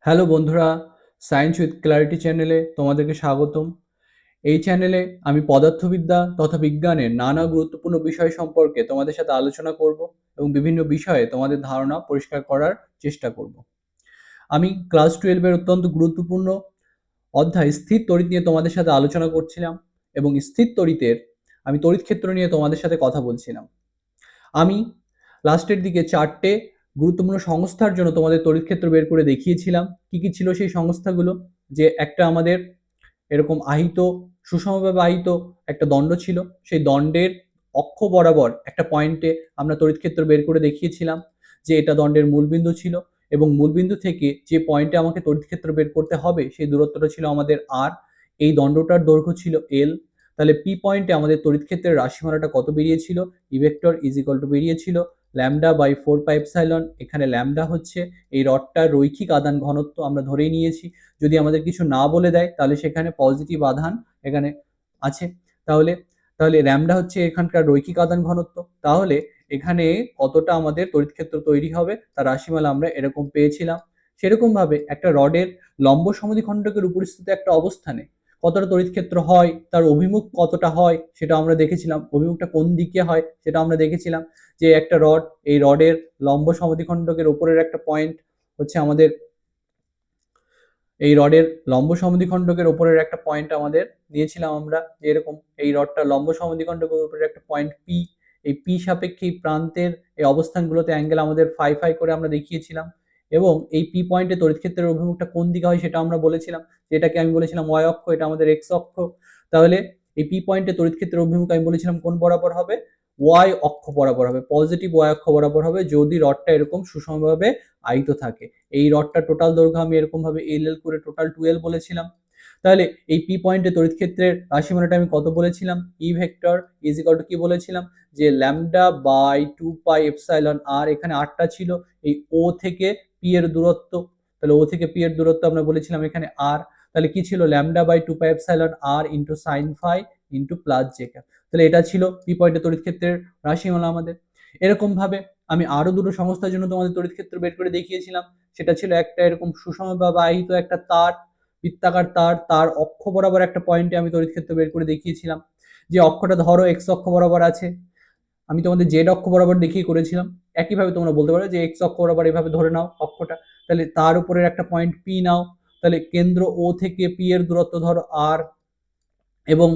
Hello বন্ধুরা, science with clarity চ্যানেলে তোমাদেরকে স্বাগতম। এই চ্যানেলে আমি পদার্থবিদ্যা তথা বিজ্ঞানের নানা গুরুত্বপূর্ণ বিষয় সম্পর্কে তোমাদের সাথে আলোচনা করব এবং বিভিন্ন বিষয়ে তোমাদের ধারণা পরিষ্কার করার চেষ্টা করব। আমি ক্লাস 12-এর অত্যন্ত গুরুত্বপূর্ণ অধ্যায় স্থির তড়িৎ নিয়ে তোমাদের সাথে আলোচনা করছিলাম এবং স্থির তড়িতের আমি তড়িৎ ক্ষেত্র নিয়ে তোমাদের সাথে কথা বলছিলাম। আমি লাস্টের দিকে 4টে গুরুত্বপূর্ণ সংস্থার জন্য তোমাদের তড়িৎ ক্ষেত্র বের করে দেখিয়েছিলাম। কি কি ছিল সেই সংস্থাগুলো? যে একটা আমাদের এরকম আহিত সুষমভাবে আহিত একটা দণ্ড ছিল, সেই দণ্ডের অক্ষ বরাবর একটা পয়েন্টে আমরা তড়িৎ ক্ষেত্র বের করে দেখিয়েছিলাম যে এটা দণ্ডের মূলবিন্দু ছিল এবং মূলবিন্দু থেকে যে পয়েন্টে আমাকে তড়িৎ ক্ষেত্র বের করতে হবে সেই দূরত্বটা ছিল আমাদের আর। এই দণ্ডটার দৈর্ঘ্য ছিল এল। তাহলে পি পয়েন্টে আমাদের তড়িৎ ক্ষেত্রের রাশিমালাটা কত বেরিয়েছিল? E vector is equal two বেরিয়েছিল ল্যামডা বাই 4 পাই এপসাইলন। এখানে ল্যামডা হচ্ছে এই রডটার রৈখিক আদান ঘনত্ব, আমরা ধরেই নিয়েছি। যদি আমাদের কিছু না বলে দেয় তাহলে সেখানে পজিটিভ আধান এখানে আছে। তাহলে তাহলে ল্যামডা হচ্ছে এখানকার রৈখিক আদান ঘনত্ব। তাহলে এখানে কতটা আমাদের তড়িৎ ক্ষেত্র তৈরি হবে তার রাশিমালা আমরা এরকম পেয়েছিলাম। সেরকম ভাবে একটা রডের লম্ব সমদ্বিখণ্ডকের উপরিস্থিত একটা অবস্থানে কতটা তড়িৎ ক্ষেত্র হয়, তার অভিমুখ কতটা হয় সেটা আমরা দেখেছিলাম। অভিমুখটা কোন দিকে হয় সেটা আমরা দেখেছিলাম। যে একটা রড, এই রডের লম্ব সমদ্বিখণ্ডকের উপরের একটা পয়েন্ট হচ্ছে আমাদের এই রডের লম্ব সমদ্বিখণ্ডকের উপরের একটা পয়েন্ট আমাদের দিয়েছিলাম আমরা, যে এরকম এই রডটা লম্ব সমদ্বিখণ্ডকের উপরের একটা পয়েন্ট পি। এই পি সাপেক্ষে প্রান্তের এই অবস্থানগুলোতে অ্যাঙ্গেল আমাদের ফাই ফাই করে আমরা দেখিয়েছিলাম। এবং এই পি পয়েন্টে তড়িৎ ক্ষেত্রের অভিমুখটা কোন দিকে হয় সেটা আমরা বলেছিলাম, যেটাকে আমি বলেছিলাম ওয়াই অক্ষ, এটা আমাদের এক্স অক্ষ। তাহলে এই পি পয়েন্টে তড়িৎ ক্ষেত্রের অভিমুখ আমি বলেছিলাম কোন বরাবর হবে? ওয়াই অক্ষ বরাবর হবে, পজিটিভ ওয়াই অক্ষ বরাবর হবে, যদি রডটা এরকম সুষমভাবে আহিত থাকে। এই রডটা টোটাল দৈর্ঘ্য আমি এরকম ভাবে এল এল করে টোটাল 12 বলেছিলাম। তাহলে এই পি পয়েন্টে তড়িৎ ক্ষেত্রের রাশিমালাটা আমি কত বলেছিলাম? E vector is equal to কি বলেছিলাম? যে ল্যামডা বাই 2 পাই এপসাইলন আর। এখানে আরটা ছিল এই ও থেকে পি এর দূরত্ব। তাহলে ও থেকে পি এর দূরত্ব আমরা বলেছিলাম এখানে আর। তাহলে কি ছিল? Lambda by 2 pi epsilon r into sine phi into plus j cap. তাহলে এটা ছিল পি পয়েন্টে তড়িৎ ক্ষেত্রের রাশিমালা আমাদের। এরকম ভাবে আমি আরো দুটো সংস্থার জন্য তোমাদের তড়িৎ ক্ষেত্র বের করে দেখিয়েছিলাম। সেটা ছিল একটা এরকম সুষমভাবে আহিত একটা তার, বৃত্তাকার তার, তার অক্ষ বরাবর একটা পয়েন্টে আমি তড়িৎ ক্ষেত্র বের করে দেখিয়েছিলাম। যে অক্ষটা ধরো এক্স অক্ষ বরাবর আছে, আমি তোমাদের জেড অক্ষ বরাবর দেখিয়ে করেছিলাম। একইভাবে তোমরা বলতে পারো যে এক্স অক্ষ বরাবর এভাবে ধরে নাও অক্ষটা। তাহলে তার উপরের একটা পয়েন্ট পি নাও। তাহলে কেন্দ্র ও থেকে পি এর দূরত্ব ধরো আর, এবং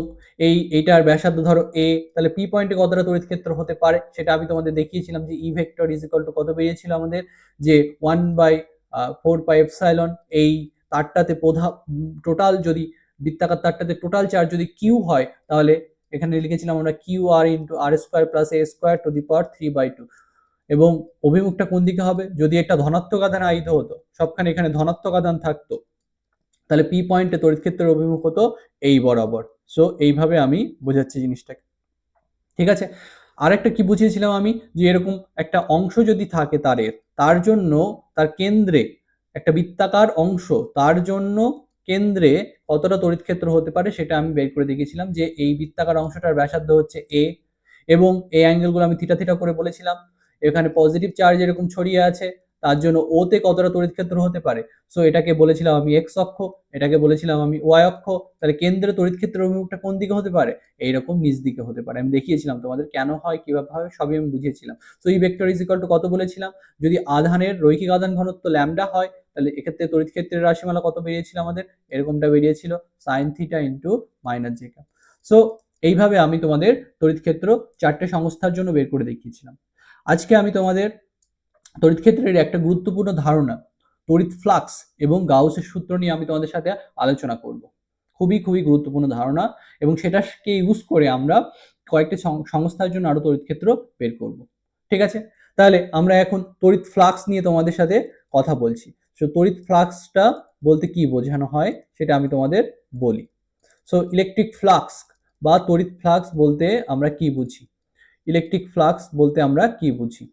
এইটার ব্যাসার্ধ ধরো এ। তাহলে পি পয়েন্টে কতটা তড়িৎ ক্ষেত্র হতে পারে সেটা আমি তোমাদের দেখিয়েছিলাম। যে E vector is equal to কত বেরিয়েছিল আমাদের? যে 1/4 পাই এপসাইলন। এই তারটাতে টোটাল যদি বৃত্তাকার তারটাতে টোটাল চার্জ যদি কিউ হয়, তাহলে এখানে লিখেছিলাম আমরা Q R into R square plus A square to the power 3/2। এবং অভিমুখটা কোন দিকে হবে? যদি একটা ধনাত্মক আধান আহিত হতো, সবখানে এখানে ধনাত্মক আধান থাকতো, তাহলে পি পয়েন্টে তড়িৎ ক্ষেত্রের অভিমুখ হতো এই বরাবর। সো এইভাবে আমি বোঝাচ্ছি জিনিসটাকে, ঠিক আছে? আরেকটা কি বুঝিয়েছিলাম আমি? যে এরকম একটা অংশ যদি থাকে তারের, তার জন্য তার কেন্দ্রে একটা বৃত্তাকার অংশ, তার জন্য কেন্দ্রে কতটা তড়িৎ ক্ষেত্র হতে পারে সেটা আমি বের করে দেখিয়েছিলাম। যে এই বৃত্তাকার অংশটার ব্যাসার্ধ হচ্ছে এ, এবং এই অ্যাঙ্গেলগুলো আমি থিটা থিটা করে বলেছিলাম। এখানে পজিটিভ চার্জ এরকম ছড়িয়ে আছে, তার জন্য ওতে কতটা তড়িৎ ক্ষেত্র হতে পারে। সো এটাকে বলেছিলাম আমি এক্স অক্ষ, এটাকে বলেছিলাম আমি ওয়াই অক্ষ। তাহলে কেন্দ্রে তড়িৎ ক্ষেত্রের অভিমুখটা কোন দিকে হতে পারে? এইরকম নিচ দিকে হতে পারে। আমি দেখিয়েছিলাম তোমাদের কেন হয়, কিভাবে হয়, সবই আমি বুঝিয়েছিলাম। তো E vector is equal to কত বলেছিলাম? যদি আধানের রৈখিক আধান ঘনত্ব ল্যামডা হয়, তাহলে এক্ষেত্রে তড়িৎ ক্ষেত্রের রাশিমালা কত বেরিয়েছিল আমাদের? এরকমটা বেরিয়েছিল sine theta into minus J cap. So এইভাবে আমি তোমাদের তড়িৎ ক্ষেত্র 4টে সংস্থার জন্য বের করে দেখিয়েছিলাম। আজকে আমি তোমাদের তড়িৎ ক্ষেত্রের একটা গুরুত্বপূর্ণ ধারণা, তড়িৎ ফ্লাক্স এবং গাউসের সূত্র নিয়ে আমি তোমাদের সাথে আলোচনা করব। খুবই খুবই গুরুত্বপূর্ণ ধারণা, এবং সেটাকে ইউজ করে আমরা কয়েকটি সংস্থার জন্য আরো তড়িৎ ক্ষেত্র বের করব। ঠিক আছে? তাহলে আমরা এখন তড়িৎ ফ্লাক্স নিয়ে তোমাদের সাথে কথা বলছি। সো তড়িৎ ফ্লাক্সটা বলতে কি বোঝানো হয় সেটা আমি তোমাদের বলি। সো ইলেকট্রিক ফ্লাক্স বা তড়িৎ ফ্লাক্স বলতে আমরা কি বুঝি? ইলেকট্রিক ফ্লাক্স বলতে আমরা কি বুঝি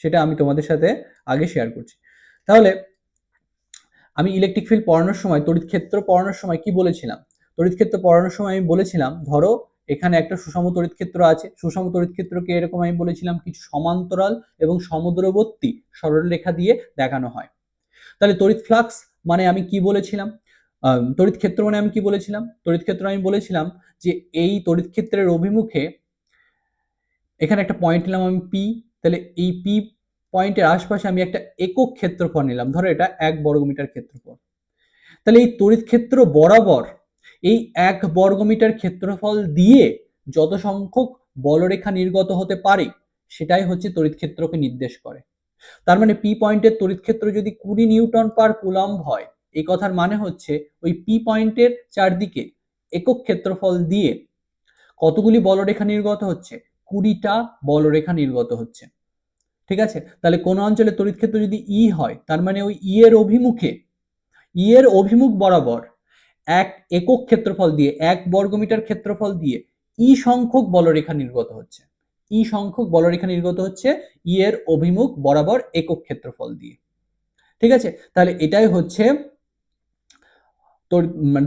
সেটা আমি তোমাদের সাথে আগে শেয়ার করছি। তাহলে আমি ইলেকট্রিক ফিল্ড পড়ানোর সময়, তড়িৎ ক্ষেত্র পড়ানোর সময় কি বলেছিলাম? তড়িৎ ক্ষেত্র পড়ানোর সময় আমি বলেছিলাম, ধরো এখানে একটা সুষম তড়িৎ ক্ষেত্র আছে। সুষম তড়িৎ ক্ষেত্রকে এরকম আমি বলেছিলাম কিছু সমান্তরাল এবং সমদূরবর্তী সরলরেখা দিয়ে দেখানো হয়। তাহলে তড়িৎ ফ্লাক্স মানে আমি কি বলেছিলাম, তড়িৎ ক্ষেত্র মানে আমি কি বলেছিলাম, তড়িৎ ক্ষেত্র আমি বলেছিলাম যে এই তড়িৎ ক্ষেত্রের অভিমুখে এখানে একটা পয়েন্ট নিলাম আমি পি, তাহলে এই পি পয়েন্টের আশপাশে আমি একটা একক ক্ষেত্রফল নিলাম, ধরো এটা 1 বর্গমিটার ক্ষেত্রফল। তাহলে এই তড়িৎ ক্ষেত্র বরাবর এই 1 বর্গমিটার ক্ষেত্রফল দিয়ে যত সংখ্যক বলরেখা নির্গত হতে পারে সেটাই হচ্ছে তড়িৎ ক্ষেত্রকে নির্দেশ করে। তার মানে পি পয়েন্টের তড়িৎ ক্ষেত্র যদি 20 নিউটন পার কুলম্ব হয়, এই কথার মানে হচ্ছে ওই পি পয়েন্টের চারদিকে একক ক্ষেত্রফল দিয়ে কতগুলি বলরেখা নির্গত হচ্ছে, 20টা বলরেখা নির্গত হচ্ছে। ঠিক আছে, তাহলে কোন অঞ্চলে তড়িৎ ক্ষেত্র যদি ই হয়, তার মানে ওই ই এর অভিমুখে, ই এর অভিমুখ বরাবর এক একক ক্ষেত্রফল দিয়ে 1 বর্গমিটার ক্ষেত্রফল দিয়ে ই সংখ্যক বলরেখা নির্গত হচ্ছে, ই সংখ্যক বলরেখা নির্গত হচ্ছে ই এর অভিমুখ বরাবর একক ক্ষেত্রফল দিয়ে। ঠিক আছে, তাহলে এটাই হচ্ছে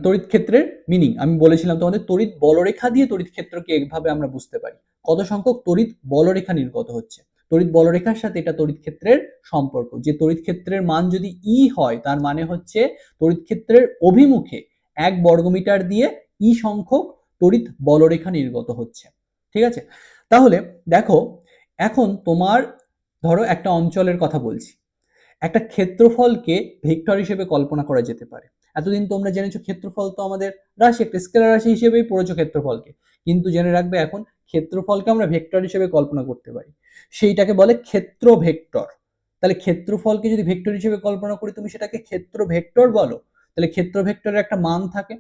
তড়িৎ ক্ষেত্রের মিনিং। আমি বলেছিলাম তোমাদের তড়িৎ বলরেখা দিয়ে তড়িৎ ক্ষেত্রকে এইভাবে আমরা বুঝতে পারি, কত সংখ্যক তড়িৎ বলরেখা নির্গত হচ্ছে, তড়িৎ বলরেখার সাথে এটা তড়িৎ ক্ষেত্রের সম্পর্ক। যে তড়িৎ ক্ষেত্রের মান যদি ই হয়, তার মানে হচ্ছে তড়িৎ ক্ষেত্রের অভিমুখে 1 বর্গমিটার দিয়ে ই সংখ্যক তড়িৎ বলরেখা নির্গত হচ্ছে। ঠিক আছে, তাহলে দেখো এখন তোমার ধরো একটা অঞ্চলের কথা বলছি, একটা ক্ষেত্রফলকে ভেক্টর হিসেবে কল্পনা করা যেতে পারে। এতদিন তোমরা জেনেছো ক্ষেত্রফল তো আমাদের রাশি, একটা স্কেলার রাশি হিসেবেই পড়েছো ক্ষেত্রফলকে, কিন্তু জেনে রাখবে এখন ক্ষেত্রফলকে আমরা ভেক্টর হিসেবে কল্পনা করতে পারি, সেইটাকে বলে ক্ষেত্র ভেক্টর। তাহলে ক্ষেত্রফলকে যদি ভেক্টর হিসেবে কল্পনা করি, তুমি সেটাকে ক্ষেত্র ভেক্টর বলো। তাহলে ক্ষেত্র ভেক্টরের একটা মান থাকে,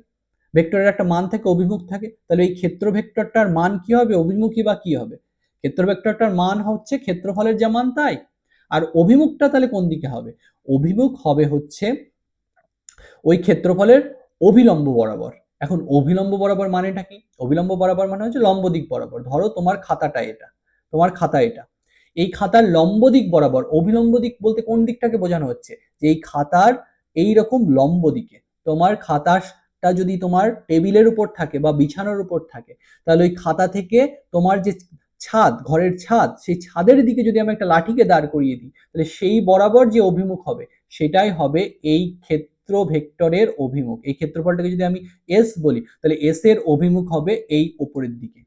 ভেক্টরের একটা মান থাকে, অভিমুখ থাকে, তাহলে এই ক্ষেত্র ভেক্টরটার মান কি হবে, অভিমুখী বা কি হবে? ক্ষেত্র ভেক্টরটার মান হচ্ছে ক্ষেত্রফলের যা মান তাই। আর অভিমুখটা তাহলে কোন দিকে হবে? অভিমুখ হবে হচ্ছে ওই ক্ষেত্রফলের অভিলম্ব বরাবর। এখন অভিলম্ব বরাবর মানেটা কি? অভিলম্ব বরাবর মানে হচ্ছে লম্ব দিক বরাবর। ধরো তোমার খাতাটা এটা, তোমার খাতা এটা, এই খাতার লম্ব দিক বরাবর, অভিলম্ব দিক বলতে কোন দিকটাকে বোঝানো হচ্ছে? যে এই খাতার এই রকম লম্ব দিকে, তোমার খাতাটা যদি তোমার টেবিলের উপর থাকে বা বিছানার উপর থাকে, তাহলে ওই খাতা থেকে তোমার যে ছাদ, ঘরের ছাদ, সেই ছাদের দিকে যদি আমি একটা লাঠিকে দাঁড় করিয়ে দিই, তাহলে সেই বরাবর যে অভিমুখ হবে সেটাই হবে এই ক্ষেত্র ভেক্টরের অভিমুখ। এই ক্ষেত্রফলটাকে যদি আমি এস বলি, তাহলে এস এর অভিমুখ হবে এই উপরের দিকে।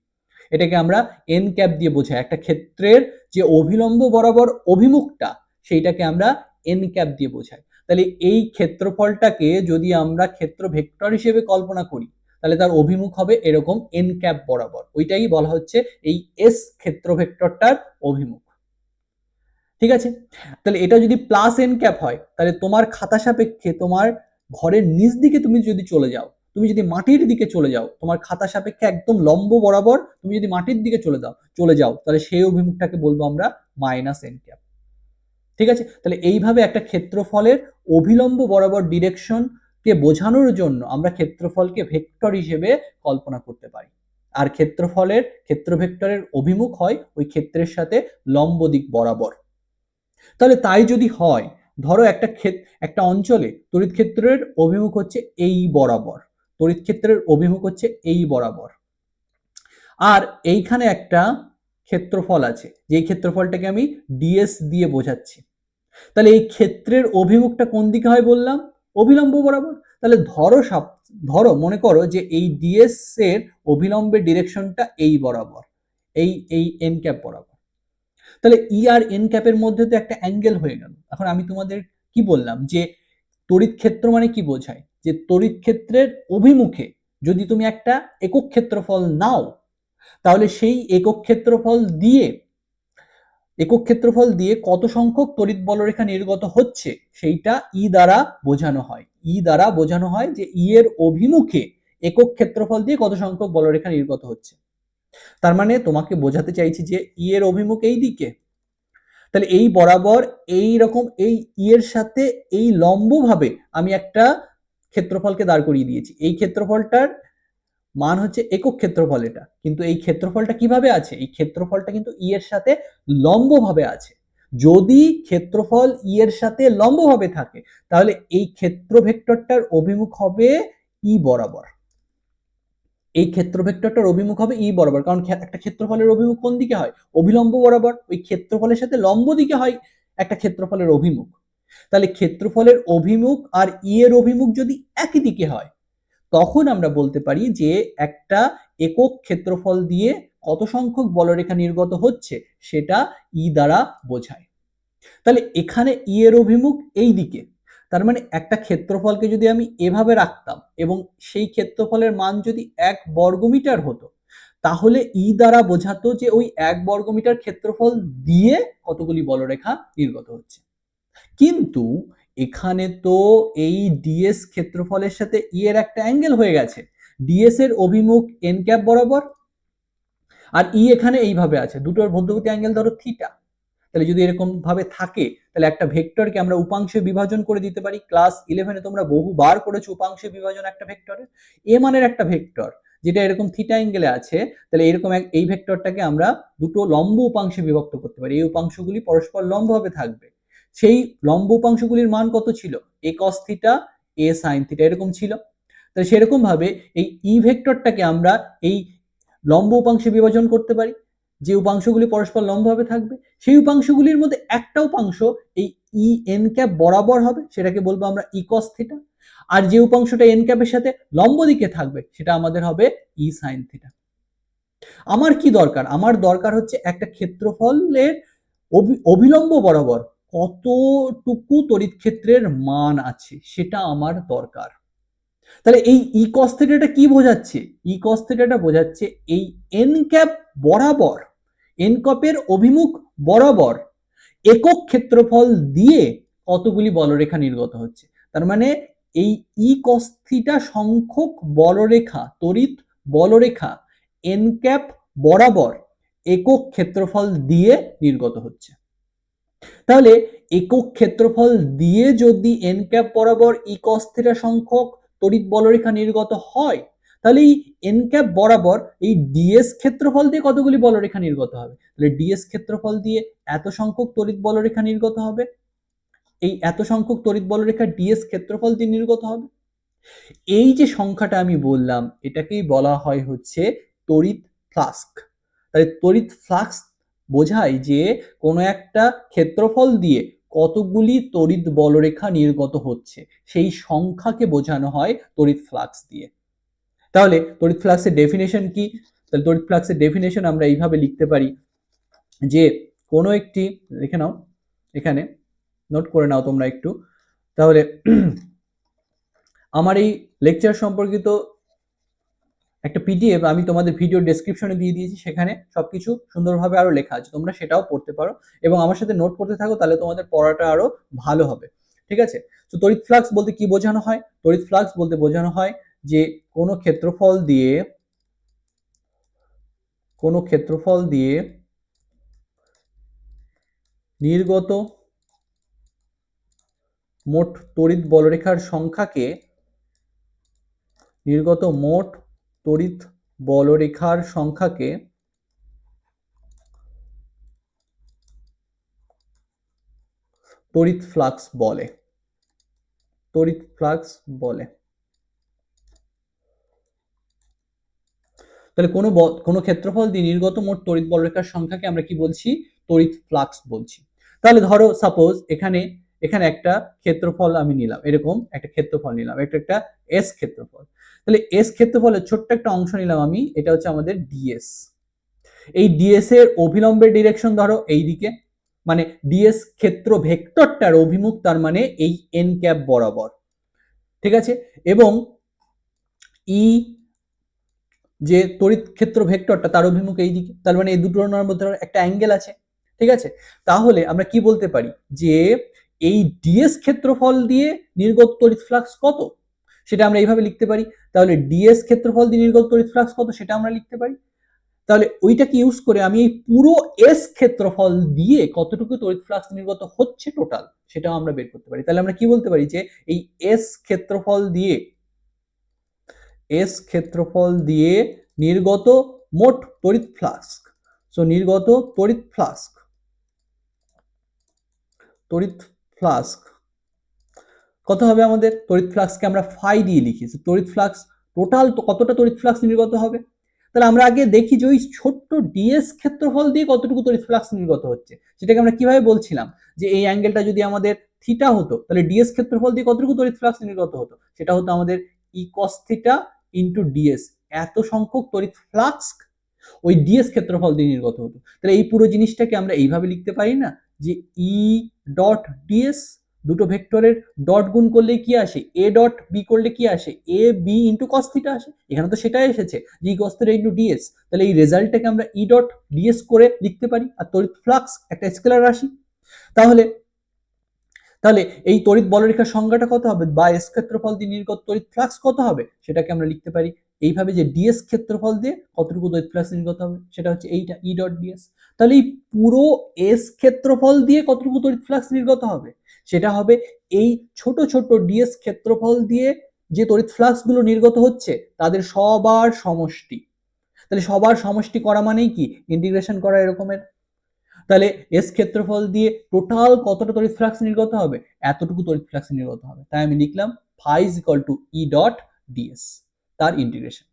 এটাকে আমরা এন ক্যাপ দিয়ে বোঝাই, একটা ক্ষেত্রের যে অভিলম্ব বরাবর অভিমুখটা সেইটাকে আমরা এন ক্যাপ দিয়ে বোঝাই। তাহলে এই ক্ষেত্রফলটাকে যদি আমরা ক্ষেত্র ভেক্টর হিসেবে কল্পনা করি, তাহলে তার অভিমুখ হবে এরকম এন ক্যাপ বরাবর, ওইটাই বলা হচ্ছে এই এস ক্ষেত্র ভেক্টরটার অভিমুখ। ঠিক আছে, তাহলে এটা যদি প্লাস এন ক্যাপ হয়, তাহলে তোমার খাতা সাপেক্ষে তোমার ঘরের নিচ দিকে তুমি যদি চলে যাও, তুমি যদি মাটির দিকে চলে যাও, তোমার খাতা সাপেক্ষে একদম লম্ব বরাবর তুমি যদি মাটির দিকে চলে যাও, তাহলে সেই অভিমুখটাকে বলবো আমরা মাইনাস এন ক্যাপ। ঠিক আছে, তাহলে এইভাবে একটা ক্ষেত্রফলের অভিলম্ব বরাবর ডিরেকশন কে বোঝানোর জন্য আমরা ক্ষেত্রফলকে ভেক্টর হিসেবে কল্পনা করতে পারি। আর ক্ষেত্রফলের ক্ষেত্র ভেক্টরের অভিমুখ হয় ওই ক্ষেত্রের সাথে লম্ব দিক বরাবর। তাহলে তাই যদি হয়, ধরো একটা অঞ্চলে তড়িৎ ক্ষেত্রের অভিমুখ হচ্ছে এই বরাবর, তড়িৎ ক্ষেত্রের অভিমুখ হচ্ছে এই বরাবর, আর এইখানে একটা ক্ষেত্রফল আছে, যেই ক্ষেত্রফলটাকে আমি ডিএস দিয়ে বোঝাচ্ছি। তাহলে এই ক্ষেত্রের অভিমুখটা কোন দিকে হয় বললাম? অভিলম্ব বরাবর। তাহলে ধরো মনে করো যে এই ডিএস এর অভিলম্বের ডিরেকশনটা এই বরাবর, এই এন ক্যাপ বরাবর। তাহলে ই আর এন ক্যাপের মধ্যে তো একটা অ্যাঙ্গেল হয়ে গেল। এখন আমি তোমাদের কি বললাম যে তড়িৎ ক্ষেত্র মানে কি বোঝায়, যে তড়িৎ ক্ষেত্রের অভিমুখে যদি তুমি একটা একক ক্ষেত্রফল নাও, তাহলে সেই একক ক্ষেত্রফল দিয়ে কত সংখ্যক তড়িৎ বলরেখা নির্গত হচ্ছে সেইটা ই দ্বারা বোঝানো হয়। ই দ্বারা বোঝানো হয় যে ই এর অভিমুখে একক ক্ষেত্রফল দিয়ে কত সংখ্যক বলরেখা নির্গত হচ্ছে। তার মানে তোমাকে বোঝাতে চাইছি যে ই এর অভিমুখ এই দিকে, তাহলে এই বরাবর এই রকম এই ই এর সাথে এই লম্বভাবে আমি একটা ক্ষেত্রফলকে দাঁড় করিয়ে দিয়েছি। এই ক্ষেত্রফলটার মান হচ্ছে একক ক্ষেত্রফল এটা, কিন্তু এই ক্ষেত্রফলটা কিভাবে আছে? এই ক্ষেত্রফলটা কিন্তু ই এর সাথে লম্বভাবে আছে। যদি ক্ষেত্রফল ই এর সাথে লম্বভাবে থাকে, তাহলে এই ক্ষেত্র ভেক্টরটার অভিমুখ হবে ই বরাবর। এই ক্ষেত্র ভেক্টরটার অভিমুখ হবে ই বরাবর, কারণ একটা ক্ষেত্রফলের অভিমুখ কোন দিকে হয়? অভিলম্ব বরাবর। ওই ক্ষেত্রফলের সাথে লম্ব দিকে হয় একটা ক্ষেত্রফলের অভিমুখ। তাহলে ক্ষেত্রফলের অভিমুখ আর ই এর অভিমুখ যদি একই দিকে হয়, তখন আমরা বলতে পারি যে একটা একক ক্ষেত্রফল দিয়ে কত সংখ্যক বলরেখা নির্গত হচ্ছে সেটা ই দ্বারা বোঝায়। তাহলে এখানে ই এর অভিমুখ এই দিকে, তার মানে একটা ক্ষেত্রফলকে যদি আমি এভাবে রাখতাম এবং সেই ক্ষেত্রফলের মান যদি 1 বর্গমিটার হতো, তাহলে ই দ্বারা বোঝাতো যে ওই 1 বর্গমিটার ক্ষেত্রফল দিয়ে কতগুলি বলরেখা নির্গত হচ্ছে। কিন্তু এখানে তো এই ডিএস ক্ষেত্রফলের সাথে ই এর একটা অ্যাঙ্গেল হয়ে গেছে, ডিএস এর অভিমুখ এন ক্যাপ বরাবর, আর ই এখানে এইভাবে আছে, দুটোর মধ্যবর্তী অ্যাঙ্গেল ধরো থিটা। তাহলে যদি এরকম ভাবে থাকে, তাহলে একটা ভেক্টরকে আমরা উপাংশে বিভাজন করে দিতে পারি। ক্লাস 11-এ তোমরা বহুবার করেছো উপাংশে বিভাজন একটা ভেক্টরের। এ মানের একটা ভেক্টর যেটা এরকম থিটা অ্যাঙ্গেলে আছে, তাহলে এরকম এই ভেক্টরটাকে আমরা দুটো লম্ব উপাংশে বিভক্ত করতে পারি। এই উপাংশগুলি পরস্পর লম্বভাবে থাকবে। সেই লম্ব উপাংশগুলির মান কত ছিল? এ কস থিটা, এ সাইন থিটা, এরকম ছিল। তাহলে সেরকম ভাবে এই ই ভেক্টরটাকে আমরা এই লম্ব উপাংশে বিভাজন করতে পারি। যে উপাংশগুলি পরস্পর লম্বভাবে থাকবে, সেই উপাংশগুলির মধ্যে একটা উপাংশ এই ই এন ক্যাপ বরাবর হবে, সেটাকে বলবো আমরা ই কস থিটা। আর যে উপাংশটা এন ক্যাপের সাথে লম্ব দিকে থাকবে সেটা আমাদের হবে ই সাইন থিটা। আমার কি দরকার? আমার দরকার হচ্ছে একটা ক্ষেত্রফলের অভিলম্ব বরাবর কতটুকু তড়িৎ ক্ষেত্রের মান আছে সেটা আমার দরকার। তাহলে এই ই কস থিটাটা কি বোঝাচ্ছে? ই কস থিটাটা বোঝাচ্ছে এই এন ক্যাপ বরাবর, এন ক্যাপের অভিমুখ বরাবর একক ক্ষেত্রফল দিয়ে কতগুলি বলরেখা নির্গত হচ্ছে। তার মানে এই ই কস থিটা সংখ্যক বলরেখা, তড়িৎ বলরেখা এন ক্যাপ বরাবর একক ক্ষেত্রফল দিয়ে নির্গত হচ্ছে। তাহলে একক ক্ষেত্রফল দিয়ে যদি এন ক্যাপ বরাবর ই কস থিটা সংখ্যক তড়িৎ বলরেখা নির্গত হয়, তাহলে এই এন ক্যাপ বরাবর এই ডিএস ক্ষেত্রফল দিয়ে কতগুলি বলরেখা নির্গত হবে? তাহলে ডিএস ক্ষেত্রফল দিয়ে এত সংখ্যক তড়িৎ বলরেখা নির্গত হবে। এই এত সংখ্যক তড়িৎ বলরেখা ডিএস ক্ষেত্রফল দিয়ে নির্গত হবে। এই যে সংখ্যাটা আমি বললাম এটাকেই বলা হয় হচ্ছে তড়িৎ ফ্লাক্স। তাহলে তড়িৎ ফ্লাক্স বোঝায় যে কোনো একটা ক্ষেত্রফল দিয়ে কতগুলি তড়িৎ বলরেখা নির্গত হচ্ছে, সেই সংখ্যাকে বোঝানো হয় তড়িৎ ফ্লাক্স দিয়ে। তাহলে তড়িৎ ফ্লাক্সের ডেফিনেশন কি? তাহলে তড়িৎ ফ্লাক্সের ডেফিনেশন আমরা এইভাবে লিখতে পারি যে কোনো একটি, লিখে নাও, এখানে নোট করে নাও তোমরা একটু। তাহলে আমার এই লেকচার সম্পর্কিত একটা পিডিএফ আমি তোমাদের ভিডিও ডেসক্রিপশনে দিয়ে দিয়েছি, সেখানে সবকিছু সুন্দরভাবে আরো লেখা আছে, তোমরা সেটাও পড়তে পারো এবং আমার সাথে নোট করতে থাকো, তাহলে তোমাদের পড়াটা আরো ভালো হবে। ঠিক আছে? তো তড়িৎ ফ্লাক্স বলতে কি বোঝানো হয়? তড়িৎ ফ্লাক্স বলতে বোঝানো হয় যে কোনো ক্ষেত্রফল দিয়ে নির্গত মোট তড়িৎ বলরেখার সংখ্যাকে তড়িৎ ফ্লাক্স বলে। তাহলে কোনো ক্ষেত্রফল দিয়ে নির্গত মোট তড়িৎ বলরেখার সংখ্যাকে আমরা কি বলছি? তড়িৎ ফ্লাক্স বলছি। তাহলে ধরো সাপোজ এখানে একটা ক্ষেত্রফল আমি নিলাম, এরকম একটা ক্ষেত্রফল নিলাম, একটা এস ক্ষেত্রফল। তাহলে এস ক্ষেত্রফলের ছোট্ট একটা অংশ নিলাম আমি, এটা হচ্ছে আমাদের ডিএস। এই ডিএস এর অভিলম্বের ডিরেকশন ধরো এই দিকে, মানে ডিএস ক্ষেত্র ভেক্টরটার অভিমুখ তার মানে এই এন ক্যাপ বরাবর। ঠিক আছে? এবং ই যে তড়িৎ ক্ষেত্র ভেক্টরটা তার অভিমুখ এই দিকে, তার মানে এই দুটোর মধ্যে একটা অ্যাঙ্গেল আছে। ঠিক আছে? তাহলে আমরা কি বলতে পারি যে এই ডিএস ক্ষেত্রফল দিয়ে নির্গত তড়িৎ ফ্লাক্স কত সেটা আমরা এইভাবে লিখতে পারি। তাহলে ডিএস ক্ষেত্রফল দিয়ে নির্গত তড়িৎ ফ্লাক্স কত সেটা আমরা লিখতে পারি। তাহলে ওইটাকে ইউজ করে আমি এই পুরো এস ক্ষেত্রফল দিয়ে কতটুকু তড়িৎ ফ্লাক্স নির্গত হচ্ছে টোটাল সেটাও আমরা বের করতে পারি। তাহলে আমরা কি বলতে পারি যে এই এস ক্ষেত্রফল দিয়ে নির্গত মোট তড়িৎ ফ্লাক্স, নির্গত তড়িৎ ফ্লাক্স কত হবে? আমাদের তড়িৎ ফ্লাক্সকে আমরা ফাই দিয়ে লিখি। তড়িৎ ফ্লাক্স টোটাল কতটা তড়িৎ ফ্লাক্স নির্গত হবে? তাহলে আমরা আগে দেখি যে ওই ছোট্ট ডিএস ক্ষেত্রফল দিয়ে কতটুকু তড়িৎ ফ্লাক্স নির্গত হচ্ছে, সেটাকে আমরা কিভাবে বলছিলাম যে এই অ্যাঙ্গেলটা যদি আমাদের থিটা হতো তাহলে ডিএস ক্ষেত্রফল দিয়ে কতটুকু তড়িৎ ফ্লাক্স নির্গত হতো, সেটা হতো আমাদের ই কস থিটা ইন্টু ডিএস। এত সংখ্যক তড়িৎ ফ্লাক্স ওই ডিএস ক্ষেত্রফল দিয়ে নির্গত হতো। তাহলে এই পুরো জিনিসটাকে আমরা এইভাবে লিখতে পারি না যে ই ডট ডিএস, দুটো ভেক্টরের ডট গুণ করলে কি আসে, এ ডট বি করলে কি আসে, A B into cos theta আসে। এখানে তো সেটাই এসেছে যে ই কস থিটা ইন্টু ডিএস। তাহলে এই রেজাল্টটাকে আমরা ই ডট ডিএস করে লিখতে পারি, আর তড়িৎ ফ্লাক্স একটা স্কেলার রাশি। তাহলে তাহলে এই তড়িৎ বলরেখার সংজ্ঞাটা কত হবে, বা এস ক্ষেত্রফল দিয়ে নির্গত তড়িৎ ফ্লাক্স কত হবে, সেটাকে আমরা লিখতে পারি এইভাবে যে ডিএস ক্ষেত্রফল দিয়ে কতটুকু তড়িৎ ফ্লাক্স নির্গত হবে, সেটা হচ্ছে এইটা ই ডট ডিএস। তাহলে এই পুরো এস ক্ষেত্রফল দিয়ে কতটুকু তড়িৎ ফ্লাক্স নির্গত হবে, সেটা হবে এই ছোট ছোট ডিএস ক্ষেত্রফল দিয়ে যে তড়িৎ ফ্লাক্স গুলো নির্গত হচ্ছে তাদের সবার সমষ্টি। তাহলে সবার সমষ্টি করা মানেই কি, ইন্টিগ্রেশন করা এরকমের। তাহলে এস ক্ষেত্রফল দিয়ে টোটাল কতটা তড়িৎ ফ্লাক্স নির্গত হবে, এতটুকু তড়িৎ ফ্লাক্স নির্গত হবে। তাই আমি লিখলাম phi is equal to E dot DS, তার ইন্টিগ্রেশন।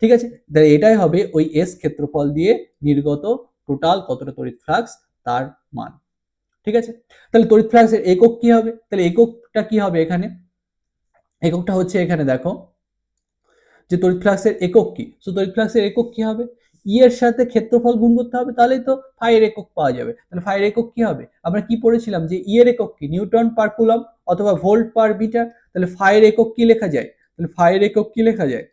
ঠিক আছে, তাহলে এটাই হবে ওই এস ক্ষেত্রফল দিয়ে নির্গত টোটাল কতটা তড়িৎ ফ্লাক্স তার মান। ঠিক আছে, তাহলে তড়িৎ ফ্লাক্সের একক কি হবে, তাহলে এককটা কি হবে এখানে, এককটা হচ্ছে এখানে দেখো যে তড়িৎ ফ্লাক্সের একক কি, সো তড়িৎ ফ্লাক্সের একক কি হবে, ই এর সাথে ক্ষেত্রফল গুণ করতে হবে, তাহলেই তো ফাই এর একক পাওয়া যাবে। তাহলে ফাই এর একক কি হবে, আমরা কি পড়েছিলাম যে ই এর একক কি, নিউটন পার কুলম অথবা ভোল্ট পার মিটার। তাহলে ফাই এর একক কি লেখা যায়, তাহলে ফাই এর একক কি লেখা যায়,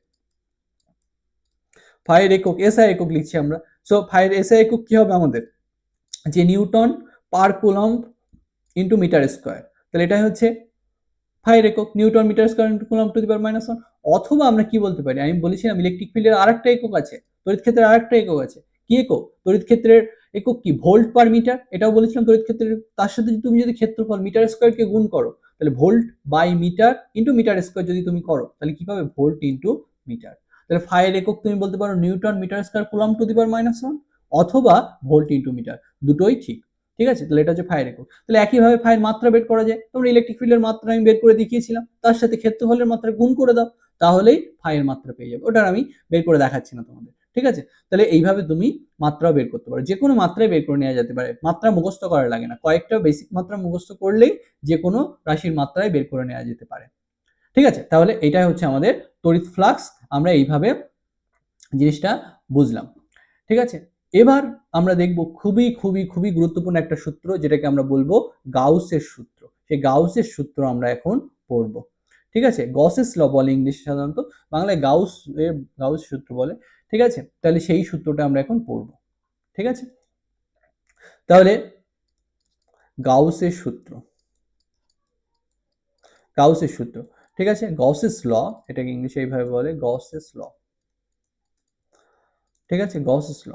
ফাই এর একক এসআই একক লিখছি আমরা। সো ফাই এর এসআই একক কি হবে আমাদের, যে newton per coulomb into metre square. তাহলে এটাই হচ্ছে ফাই এর একক, newton metre square into coulomb to the power -1। অথবা আমরা কি বলতে পারি, আমি বলেছিলাম ইলেকট্রিক ফিল্ডের আরেকটা একক আছে, তড়িৎ ক্ষেত্রের আরেকটা একক আছে। কি একক, তড়িৎ ক্ষেত্রের একক কি, ভোল্ট পার মিটার। এটাও বলেছিলাম তড়িৎ ক্ষেত্রের। তার সাথে তুমি যদি ক্ষেত্রফল মিটার স্কয়ারকে গুণ করো, তাহলে volt by metre into metre square যদি তুমি করো, তাহলে কি পাবে, ভোল্ট ইন্টু মিটার। তাহলে ফাই এর একক তুমি বলতে পারো newton metre square coulomb to the power -1 অথবা ভোল্ট ইন্টু মিটার, দুটোই ঠিক। ঠিক আছে, তাহলে এটা হচ্ছে ফাই এর একক। তাহলে একইভাবে ফাই এর মাত্রা বের করা যায়, তোমরা ইলেকট্রিক ফিল্ডের মাত্রা আমি বের করে দেখিয়েছিলাম, তার সাথে ক্ষেত্রফলের মাত্রা গুণ করে দাও, তাহলেই ফাই এর মাত্রা পেয়ে যাবে। ওটা আমি বের করে দেখাচ্ছি না তোমাদের। ঠিক আছে, তাহলে এইভাবে তুমি মাত্রাও বের করতে পারো, যে কোনো মাত্রায় বের করে নেওয়া যেতে পারে, মাত্রা মুখস্থ করা লাগে না, কয়েকটা বেসিক মাত্রা মুখস্থ করলেই যে কোনো রাশির মাত্রায় বের করে নেওয়া যেতে পারে। ঠিক আছে, তাহলে এটাই হচ্ছে আমাদের তড়িৎ ফ্লাক্স, আমরা এইভাবে জিনিসটা বুঝলাম। ঠিক আছে, এবার আমরা দেখব খুবই খুবই খুবই গুরুত্বপূর্ণ একটা সূত্র, যেটাকে আমরা বলবো গাউসের সূত্র। সেই গাউসের সূত্র আমরা এখন পড়ব। ঠিক আছে, গসেস ল বলে ইংলিশে সাধারণত, বাংলায় গাউস সূত্র বলে। ঠিক আছে, তাহলে সেই সূত্রটা আমরা এখন পড়ব। ঠিক আছে, তাহলে গাউসের সূত্র, গাউসের সূত্র। ঠিক আছে, গসেস ল, এটাকে ইংলিশে এইভাবে বলে গসেস ল। ঠিক আছে, গসেস ল।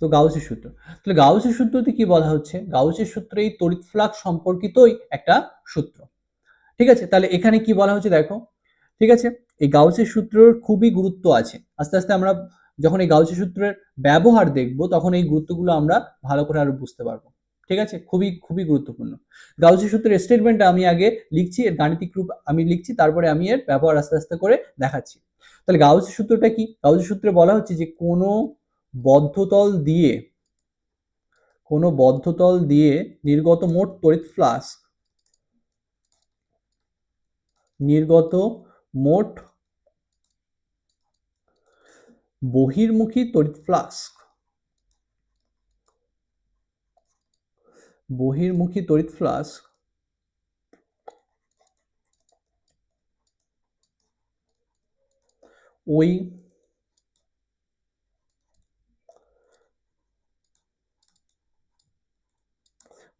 তো গাউসের সূত্র, তাহলে গাউসের সূত্রতে কি বলা হচ্ছে, গাউসের সূত্র এই তড়িৎ ফ্লাক্স সম্পর্কিতই একটা সূত্র। ঠিক আছে, তাহলে এখানে কি বলা হচ্ছে দেখো। ঠিক আছে, এই গাউসের সূত্রের খুবই গুরুত্ব আছে। আস্তে আস্তে আমরা যখন এই গাউসের সূত্রের ব্যবহার দেখব, তখন এই গুরুত্বগুলো আমরা ভালো করে আরো বুঝতে পারবো। ঠিক আছে, খুবই খুবই গুরুত্বপূর্ণ। গাউসের সূত্রের স্টেটমেন্টটা আমি আগে লিখছি, এর গাণিতিক রূপ আমি লিখছি, তারপরে আমি এর ব্যবহার আস্তে আস্তে করে দেখাচ্ছি। তাহলে গাউসের সূত্রটা কি, গাউসের সূত্রে বলা হচ্ছে যে বদ্ধতল দিয়ে কোনো বদ্ধতল দিয়ে নির্গত মোট তড়িৎ ফ্লাক্স, নির্গত মোট বহির্মুখী তড়িৎ ফ্লাক্স, বহির্মুখী তড়িৎ ফ্লাক্স ওই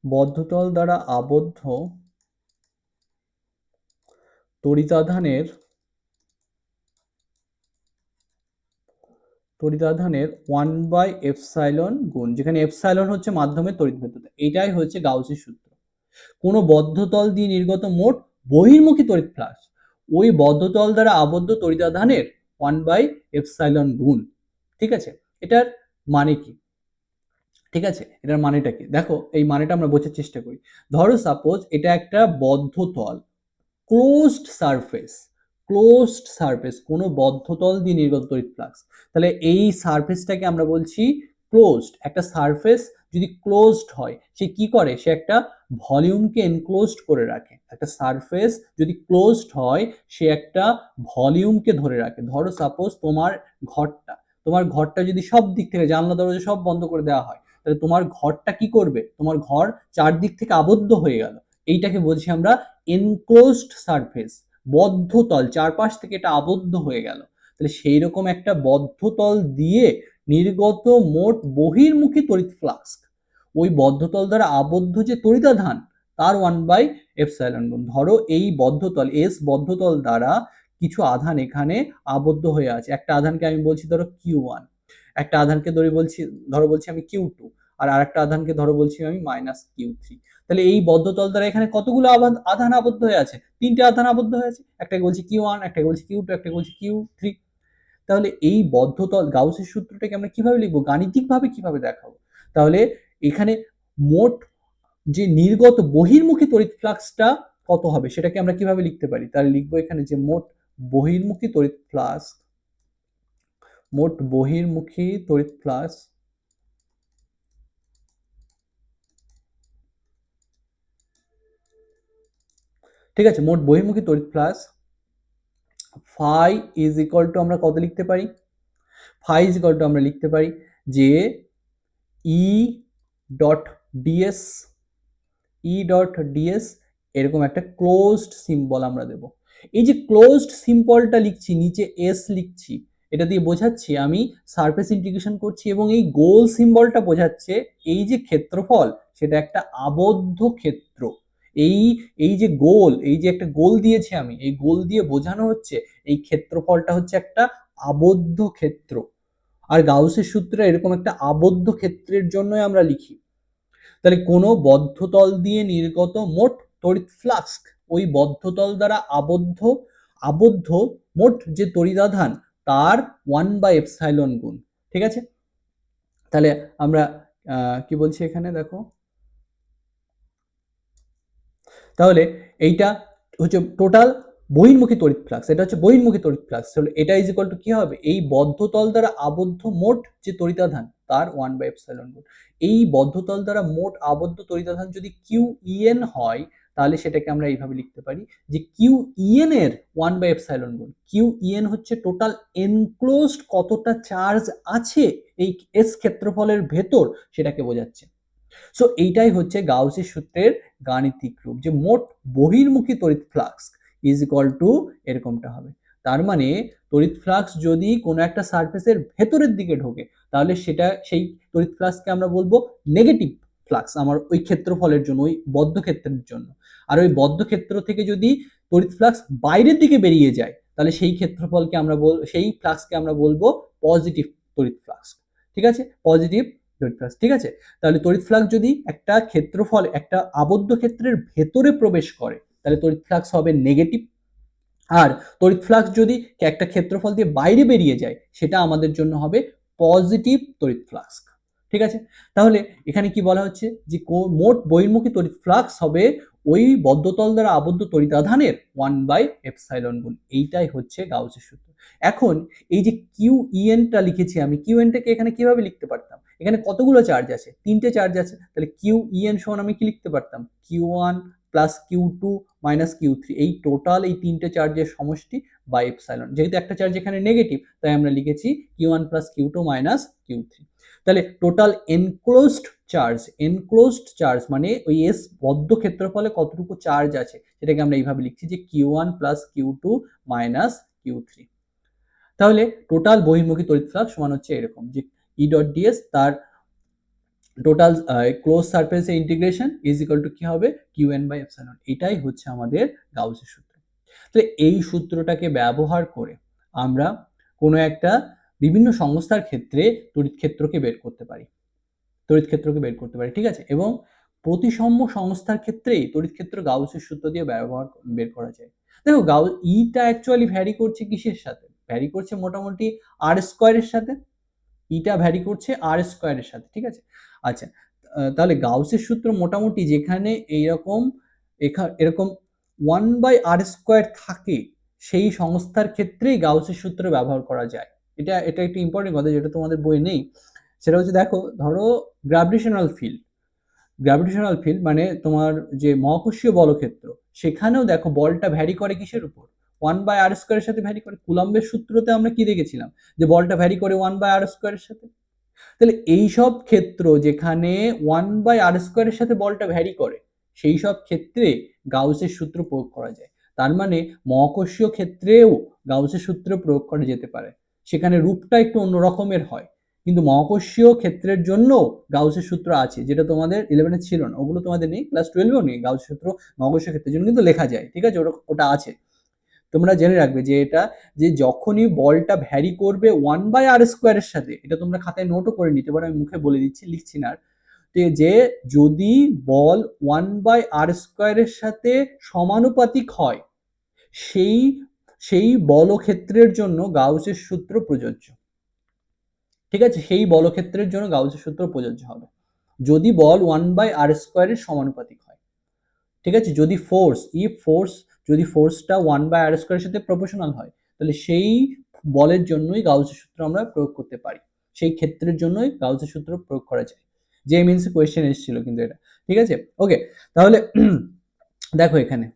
বদ্ধতল দ্বারা আবদ্ধ তড়িতাধানের 1/এপসাইলন গুণ, যেখানে এপসাইলন হচ্ছে মাধ্যমের তড়িৎ ভেদ্যতা। এটাই হচ্ছে গাউসের সূত্র। কোনো বদ্ধতল দিয়ে নির্গত মোট বহির্মুখী তড়িৎ ফ্লাক্স ওই বদ্ধতল দ্বারা আবদ্ধ তড়িতাধানের 1/এপসাইলন গুণ। ঠিক আছে, এটার মানে কি, ঠিক আছে, এটার মানেটা কি দেখো, এই মানেটা আমরা বোঝার চেষ্টা করি। ধরো সাপোজ এটা একটা বদ্ধ তল, ক্লোজড সারফেস, ক্লোজড সারফেস, কোনো বদ্ধতল দিয়ে নির্গত তড়িৎ ফ্লাক্স। তাহলে এই সারফেসটাকে আমরা বলছি ক্লোজড। একটা সারফেস যদি ক্লোজড হয় সে কি করে, সে একটা ভলিউমকে এনক্লোজড করে রাখে। একটা সারফেস যদি ক্লোজড হয় সে একটা ভলিউমকে ধরে রাখে। ধরো সাপোজ তোমার ঘরটা যদি সব দিক থেকে জানলা দরজা সব বন্ধ করে দেওয়া হয়, তাহলে তোমার ঘরটা কি করবে, তোমার ঘর চারদিক থেকে আবদ্ধ হয়ে গেল। এইটাকে বলছি আমরা এনক্লোজড সারফেস, বদ্ধতল, চারপাশ থেকে এটা আবদ্ধ হয়ে গেল। তাহলে সেই রকম একটা বদ্ধতল দিয়ে নির্গত মোট বহির্মুখী তড়িৎ ফ্লাক্স, ওই বদ্ধতল দ্বারা আবদ্ধ যে তড়িতাধান তার 1/ε গুণ। ধরো এই বদ্ধতল এস বদ্ধতল দ্বারা কিছু আধান এখানে আবদ্ধ হয়ে আছে। একটা আধানকে আমি বলছি ধরো Q1, একটা আধানকে ধরো বলছি আমি Q2, আর আরেকটা আধানকে ধরো বলছি আমি -Q3। তাহলে এই বদ্ধতল দ্বারা এখানে কতগুলো আধান আবদ্ধ হয়ে আছে? 3টে আধান আবদ্ধ হয়ে আছে। একটাকে বলছি Q1, একটাকে বলছি Q2, একটাকে বলছি Q3। তাহলে এই বদ্ধতল গাউসের সূত্রটাকে আমরা কিভাবে লিখবো, গাণিতিকভাবে কিভাবে দেখাবো? তাহলে এখানে মোট যে নির্গত বহির্মুখী তড়িৎ ফ্লাক্সটা কত হবে সেটাকে আমরা কিভাবে লিখতে পারি? তাহলে লিখবো এখানে যে মোট বহির্মুখী তড়িৎ ফ্লাক্স, মোট বহির্মুখী তড়িৎ ফ্লাক্স ঠিক আছে, মোট বহির্মুখী তড়িৎ flux phi is equal to আমরা কত লিখতে পারি? ফাই ইজ ইকুয়াল টু আমরা লিখতে পারি যে ই dot DS, E dot DS এরকম একটা ক্লোজড সিম্বল আমরা দেব। এই যে ক্লোজড সিম্বলটা লিখছি, নিচে এস লিখছি, এটা দিয়ে বোঝাচ্ছি আমি সারফেস ইন্টিগ্রেশন করছি, এবং এই গোল সিম্বলটা বোঝাচ্ছে এই যে ক্ষেত্রফল সেটা একটা আবদ্ধ ক্ষেত্র। এই এই যে গোল, এই যে একটা গোল দিয়েছি আমি, এই গোল দিয়ে বোঝানো হচ্ছে এই ক্ষেত্রফলটা হচ্ছে একটা আবদ্ধ ক্ষেত্র। আর গাউসের সূত্রে এরকম একটা আবদ্ধ ক্ষেত্রের জন্যই আমরা লিখি। তাহলে কোনো বদ্ধতল দিয়ে নির্গত মোট তড়িৎ ফ্লাক্স, ওই বদ্ধতল দ্বারা আবদ্ধ মোট যে তড়িদাধান তার 1/ε গুণ। ঠিক আছে, তাহলে আমরা কি বলছি এখানে দেখো, তাহলে এইটা হচ্ছে টোটাল বহির্মুখী তড়িৎ ফ্লাক্স, এটা হচ্ছে বহির্মুখী তড়িৎ ফ্লাক্স। তাহলে এটা ইজ ইকুয়াল টু কি হবে, এই বদ্ধতল দ্বারা আবদ্ধ মোট যে তড়িতাধান তার 1/ε গুণ। এই বদ্ধতল দ্বারা মোট আবদ্ধ তড়িতাধান যদি QEN হয়, তাহলে সেটাকে আমরা এইভাবে লিখতে পারি যে QEN এর 1/ε গুণ। QEN হচ্ছে টোটাল এনক্লোজড কতটা চার্জ আছে এই এস ক্ষেত্রফলের ভেতর সেটাকে বোঝাচ্ছে। সো এইটাই হচ্ছে গাউসের সূত্রের গাণিতিক রূপ, যে মোট বহির্মুখী তড়িৎ ফ্লাক্স ইজ ইকুয়াল টু এরকমটা হবে। তার মানে তড়িৎ ফ্লাক্স যদি কোনো একটা সারফেসের ভেতরের দিকে ঢোকে, তাহলে সেই তড়িৎ ফ্লাক্সকে আমরা বলবো নেগেটিভ ফ্লাক্স, আমার ওই ক্ষেত্রফলের জন্য, ওই বদ্ধ ক্ষেত্রের জন্য। আর ওই বদ্ধ ক্ষেত্র থেকে যদি তড়িৎ ফ্লাক্স বাইরের দিকে বেরিয়ে যায়, তাহলে সেই ফ্লাক্সকে আমরা বলবো পজিটিভ তড়িৎ ফ্লাক্স। ঠিক আছে, পজিটিভ তড়িৎ ফ্লাক্স। ঠিক আছে, তাহলে তড়িৎ ফ্লাক্স যদি একটা ক্ষেত্রফল, একটা আবদ্ধ ক্ষেত্রের ভেতরে প্রবেশ করে, তাহলে তড়িৎ ফ্লাক্স হবে নেগেটিভ। আর তড়িৎ ফ্লাক্স যদি একটা ক্ষেত্রফল দিয়ে বাইরে বেরিয়ে যায়, সেটা আমাদের জন্য হবে পজিটিভ তড়িৎ ফ্লাক্স। ঠিক আছে, তাহলে এখানে কি বলা হচ্ছে যে মোট বহির্মুখী তড়িৎ ফ্লাক্স হবে ওই বদ্ধতল দ্বারা আবদ্ধ তড়িতাধানের 1/ε গুণ। এইটাই হচ্ছে গাউসের সূত্র। এখন এই যে QEN-টা লিখেছি আমি, QEN-টাকে এখানে কিভাবে লিখতে পারতাম? এখানে কতগুলো চার্জ আছে? 3টে চার্জ আছে। তাহলে QEN সমান আমি কি লিখতে পারতাম? Q1 plus Q2 minus Q3, এই টোটাল এই 3টে চার্জের সমষ্টি বাই এপসাইলন। যেহেতু একটা চার্জ এখানে নেগেটিভ, তাই আমরা লিখেছি Q1 plus Q2 minus Q3। তাহলে টোটাল এনক্লোজড চার্জ মানে ওই এস বদ্ধ ক্ষেত্রফলে কতটুকু চার্জ আছে সেটাকে আমরা এইভাবে লিখছি যে Q1 plus Q2 minus Q3। তাহলে টোটাল বহির্মুখী তড়িৎ ফ্লাক্স সমান হচ্ছে এরকম যে E ডট ডিএস তার টোটাল ক্লোজ সারফেসে ইন্টিগ্রেশন ইজ ইকুয়াল টু কি হবে, QN/ε। এটাই হচ্ছে আমাদের গাউসের সূত্র। তাহলে এই সূত্রটাকে ব্যবহার করে আমরা কোনো একটা বিভিন্ন সংস্থার ক্ষেত্রে তড়িৎ ক্ষেত্রকে বের করতে পারি, ঠিক আছে, এবং প্রতিসাম্য সংস্থার ক্ষেত্রেই তড়িৎ ক্ষেত্র গাউসের সূত্র দিয়ে বের করা যায়। দেখো ইটা অ্যাকচুয়ালি ভ্যারি করছে কিসের সাথে? ভ্যারি করছে মোটামুটি আর স্কোয়ারের সাথে। ইটা ভ্যারি করছে আর স্কোয়ারের সাথে। ঠিক আছে, আচ্ছা, তাহলে গাউসের সূত্র মোটামুটি যেখানে এরকম 1/r² থাকে, সেই সংস্থার ক্ষেত্রেই গাউসের সূত্র ব্যবহার করা যায়। এটা এটা একটা ইম্পর্টেন্ট কথা যেটা তোমাদের বইয়ে নেই। সেটা হচ্ছে দেখো, ধরো গ্র্যাভিটেশনাল ফিল্ড, গ্র্যাভিটেশনাল ফিল্ড মানে তোমার যে মহাকর্ষীয় বলক্ষেত্র, সেখানেও দেখো বলটা ভ্যারি করে কিসের উপর? 1/r² এর সাথে ভ্যারি করে। কুলম্বের সূত্রতে আমরা কি দেখেছিলাম? যে বলটা ভ্যারি করে 1/r² এর সাথে। তাহলে এই সব ক্ষেত্র যেখানে 1/r² এর সাথে বলটা ভ্যারি করে, সেই সব ক্ষেত্রে গাউসের সূত্র প্রয়োগ করা যায়। তার মানে মহাকর্ষীয় ক্ষেত্রেও গাউসের সূত্র প্রয়োগ করা যেতে পারে। সেখানে রূপটা একটু অন্য রকমের হয়, কিন্তু মহাকর্ষীয় ক্ষেত্রের জন্য গাউসের সূত্র আছে, যেটা তোমাদের 11-এ ছিল না। ওগুলো তোমাদের নেই, ক্লাস 12-এও নেই। গাউসের সূত্র মহাকর্ষীয় ক্ষেত্রের জন্য কিন্তু লেখা যায়, ঠিক আছে, ওটা আছে। তোমরা জেনে রাখবে যে এটা, যে যখনই বলটা ভ্যারি করবে 1/r² এর সাথে, এটা তোমরা খাতায় নোটও করে নিতে পারো, আমি মুখে বলে দিচ্ছি, লিখছি না আর, যে যদি বল 1/r² এর সাথে সমানুপাতিক হয়, সেই সেই বলক্ষেত্রের জন্য গাউসের সূত্র প্রযোজ্য। ঠিক আছে, সেই বলক্ষেত্রের জন্য গাউসের সূত্র প্রযোজ্য হবে যদি বল 1/r² এর সমানুপাতিক হয়। ঠিক আছে, যদি যদি ফোর্সটা 1/r² এর সাথে প্রপোর্শনাল হয়, তাহলে সেই বলের জন্যই গাউসের সূত্র আমরা প্রয়োগ করতে পারি। সেই ক্ষেত্রের জন্যই গাউসের সূত্র প্রয়োগ করা যায়। যে মিনস কোয়েশ্চেন এসেছিল কিন্তু এটা, ঠিক আছে। ওকে, তাহলে দেখো এখানে,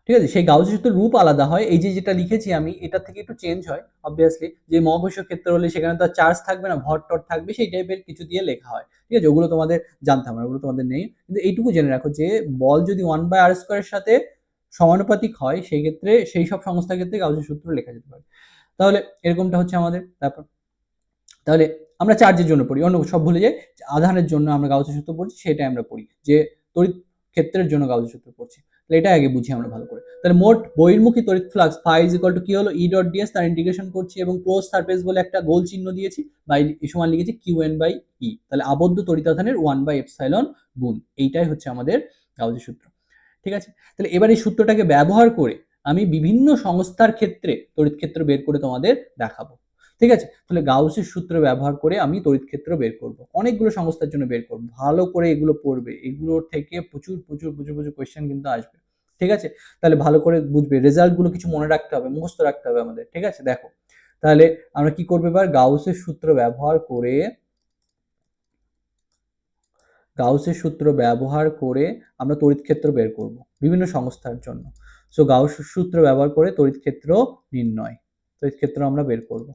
ঠিক আছে, সেই গাউসের সূত্রের রূপ আলাদা হয়। এই যে যেটা লিখেছি আমি, এটা থেকে একটু চেঞ্জ হয় অবভিয়াসলি। যে মহাকর্ষীয় ক্ষেত্র হলে সেখানে তো চার্জ থাকবে না, ভর টর থাকবে, সেই টাইপের কিছু দিয়ে লেখা হয়। ঠিক আছে, ওগুলো তোমাদের জানতে হবে না, ওগুলো তোমাদের নেই। কিন্তু এইটুকু জেনে রাখো যে বল যদি 1/r² এর সাথে সমানুপাতিক হয়, সেই ক্ষেত্রে সেই সব সংস্থার ক্ষেত্রে গাউসের সূত্র লেখা যেতে পারে। তাহলে এরকমটা হচ্ছে আমাদের ব্যাপার। তাহলে আমরা চার্জের জন্য পড়ি, অন্য সব ভুলে যাই। আধানের জন্য আমরা গাউসের সূত্র পড়ছি, সেটাই আমরা পড়ি। যে তড়িৎ ক্ষেত্রের জন্য গাউসের সূত্র পড়ছি, তাহলে এটা আগে বুঝি আমরা ভালো করে। তাহলে মোট বহির্মুখী তড়িৎ flux phi is equal to কি হলো, E.ds, তার ইন্টিগ্রেশন করছি এবং ক্লোজ সারফেস বলে একটা গোল চিহ্ন দিয়েছি, বাই এই সমান লিখেছি Qn/E। তাহলে আবদ্ধ তড়িতাধানের 1/ε গুণ, এইটাই হচ্ছে আমাদের গাউসের সূত্র। ঠিক আছে, তাহলে এবার এই সূত্রটাকে ব্যবহার করে আমি বিভিন্ন সংস্থার ক্ষেত্রে তড়িৎ ক্ষেত্র বের করে তোমাদের দেখাবো। ঠিক আছে, তাহলে গাউসের সূত্র ব্যবহার করে আমি তড়িৎ ক্ষেত্র বের করব, অনেকগুলো সংস্থার জন্য বের করব। ভালো করে এগুলো পড়বে, এগুলোর থেকে প্রচুর প্রচুর প্রচুর প্রচুর কোয়েশ্চেন কিন্তু আসবে। ঠিক আছে, তাহলে ভালো করে বুঝবে, রেজাল্ট গুলো কিছু মনে রাখতে হবে, মুখস্থ রাখতে হবে আমাদের। ঠিক আছে, দেখো তাহলে আমরা কি করবো এবার, গাউসের সূত্র ব্যবহার করে আমরা তড়িৎ ক্ষেত্র বের করব বিভিন্ন সংস্থার জন্য। সো গাউসের সূত্র ব্যবহার করে তড়িৎ ক্ষেত্র আমরা বের করব,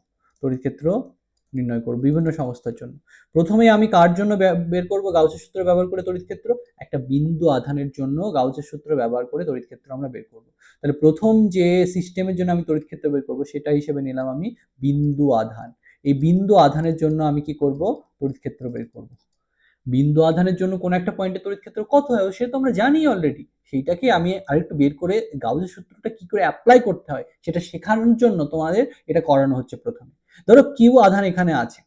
তড়িৎ ক্ষেত্র নির্ণয় করব বিভিন্ন সংস্থার জন্য। প্রথমে আমি কার জন্য বের করব গাউসের সূত্র ব্যবহার করে তড়িৎ ক্ষেত্র? একটা বিন্দু আধানের জন্য গাউসের সূত্র ব্যবহার করে তড়িৎ ক্ষেত্র আমরা বের করব। তাহলে প্রথম যে সিস্টেমের জন্য আমি তড়িৎ ক্ষেত্র বের করব, সেটা হিসেবে নিলাম আমি বিন্দু আধান। এই বিন্দু আধানের জন্য আমি কি করব, তড়িৎ ক্ষেত্র বের করব। বিন্দু আধানের জন্য কোন একটা পয়েন্টে তড়িৎ ক্ষেত্র কত হয় সে তো আমরা জানি অলরেডি, সেইটাকে আমি আরেকটু বের করে গাউসের সূত্রটা কি করে অ্যাপ্লাই করতে হয় সেটা শেখানোর জন্য তোমাদের এটা করানো হচ্ছে। প্রথমে ধরো কিউ আধান এখানে আছে,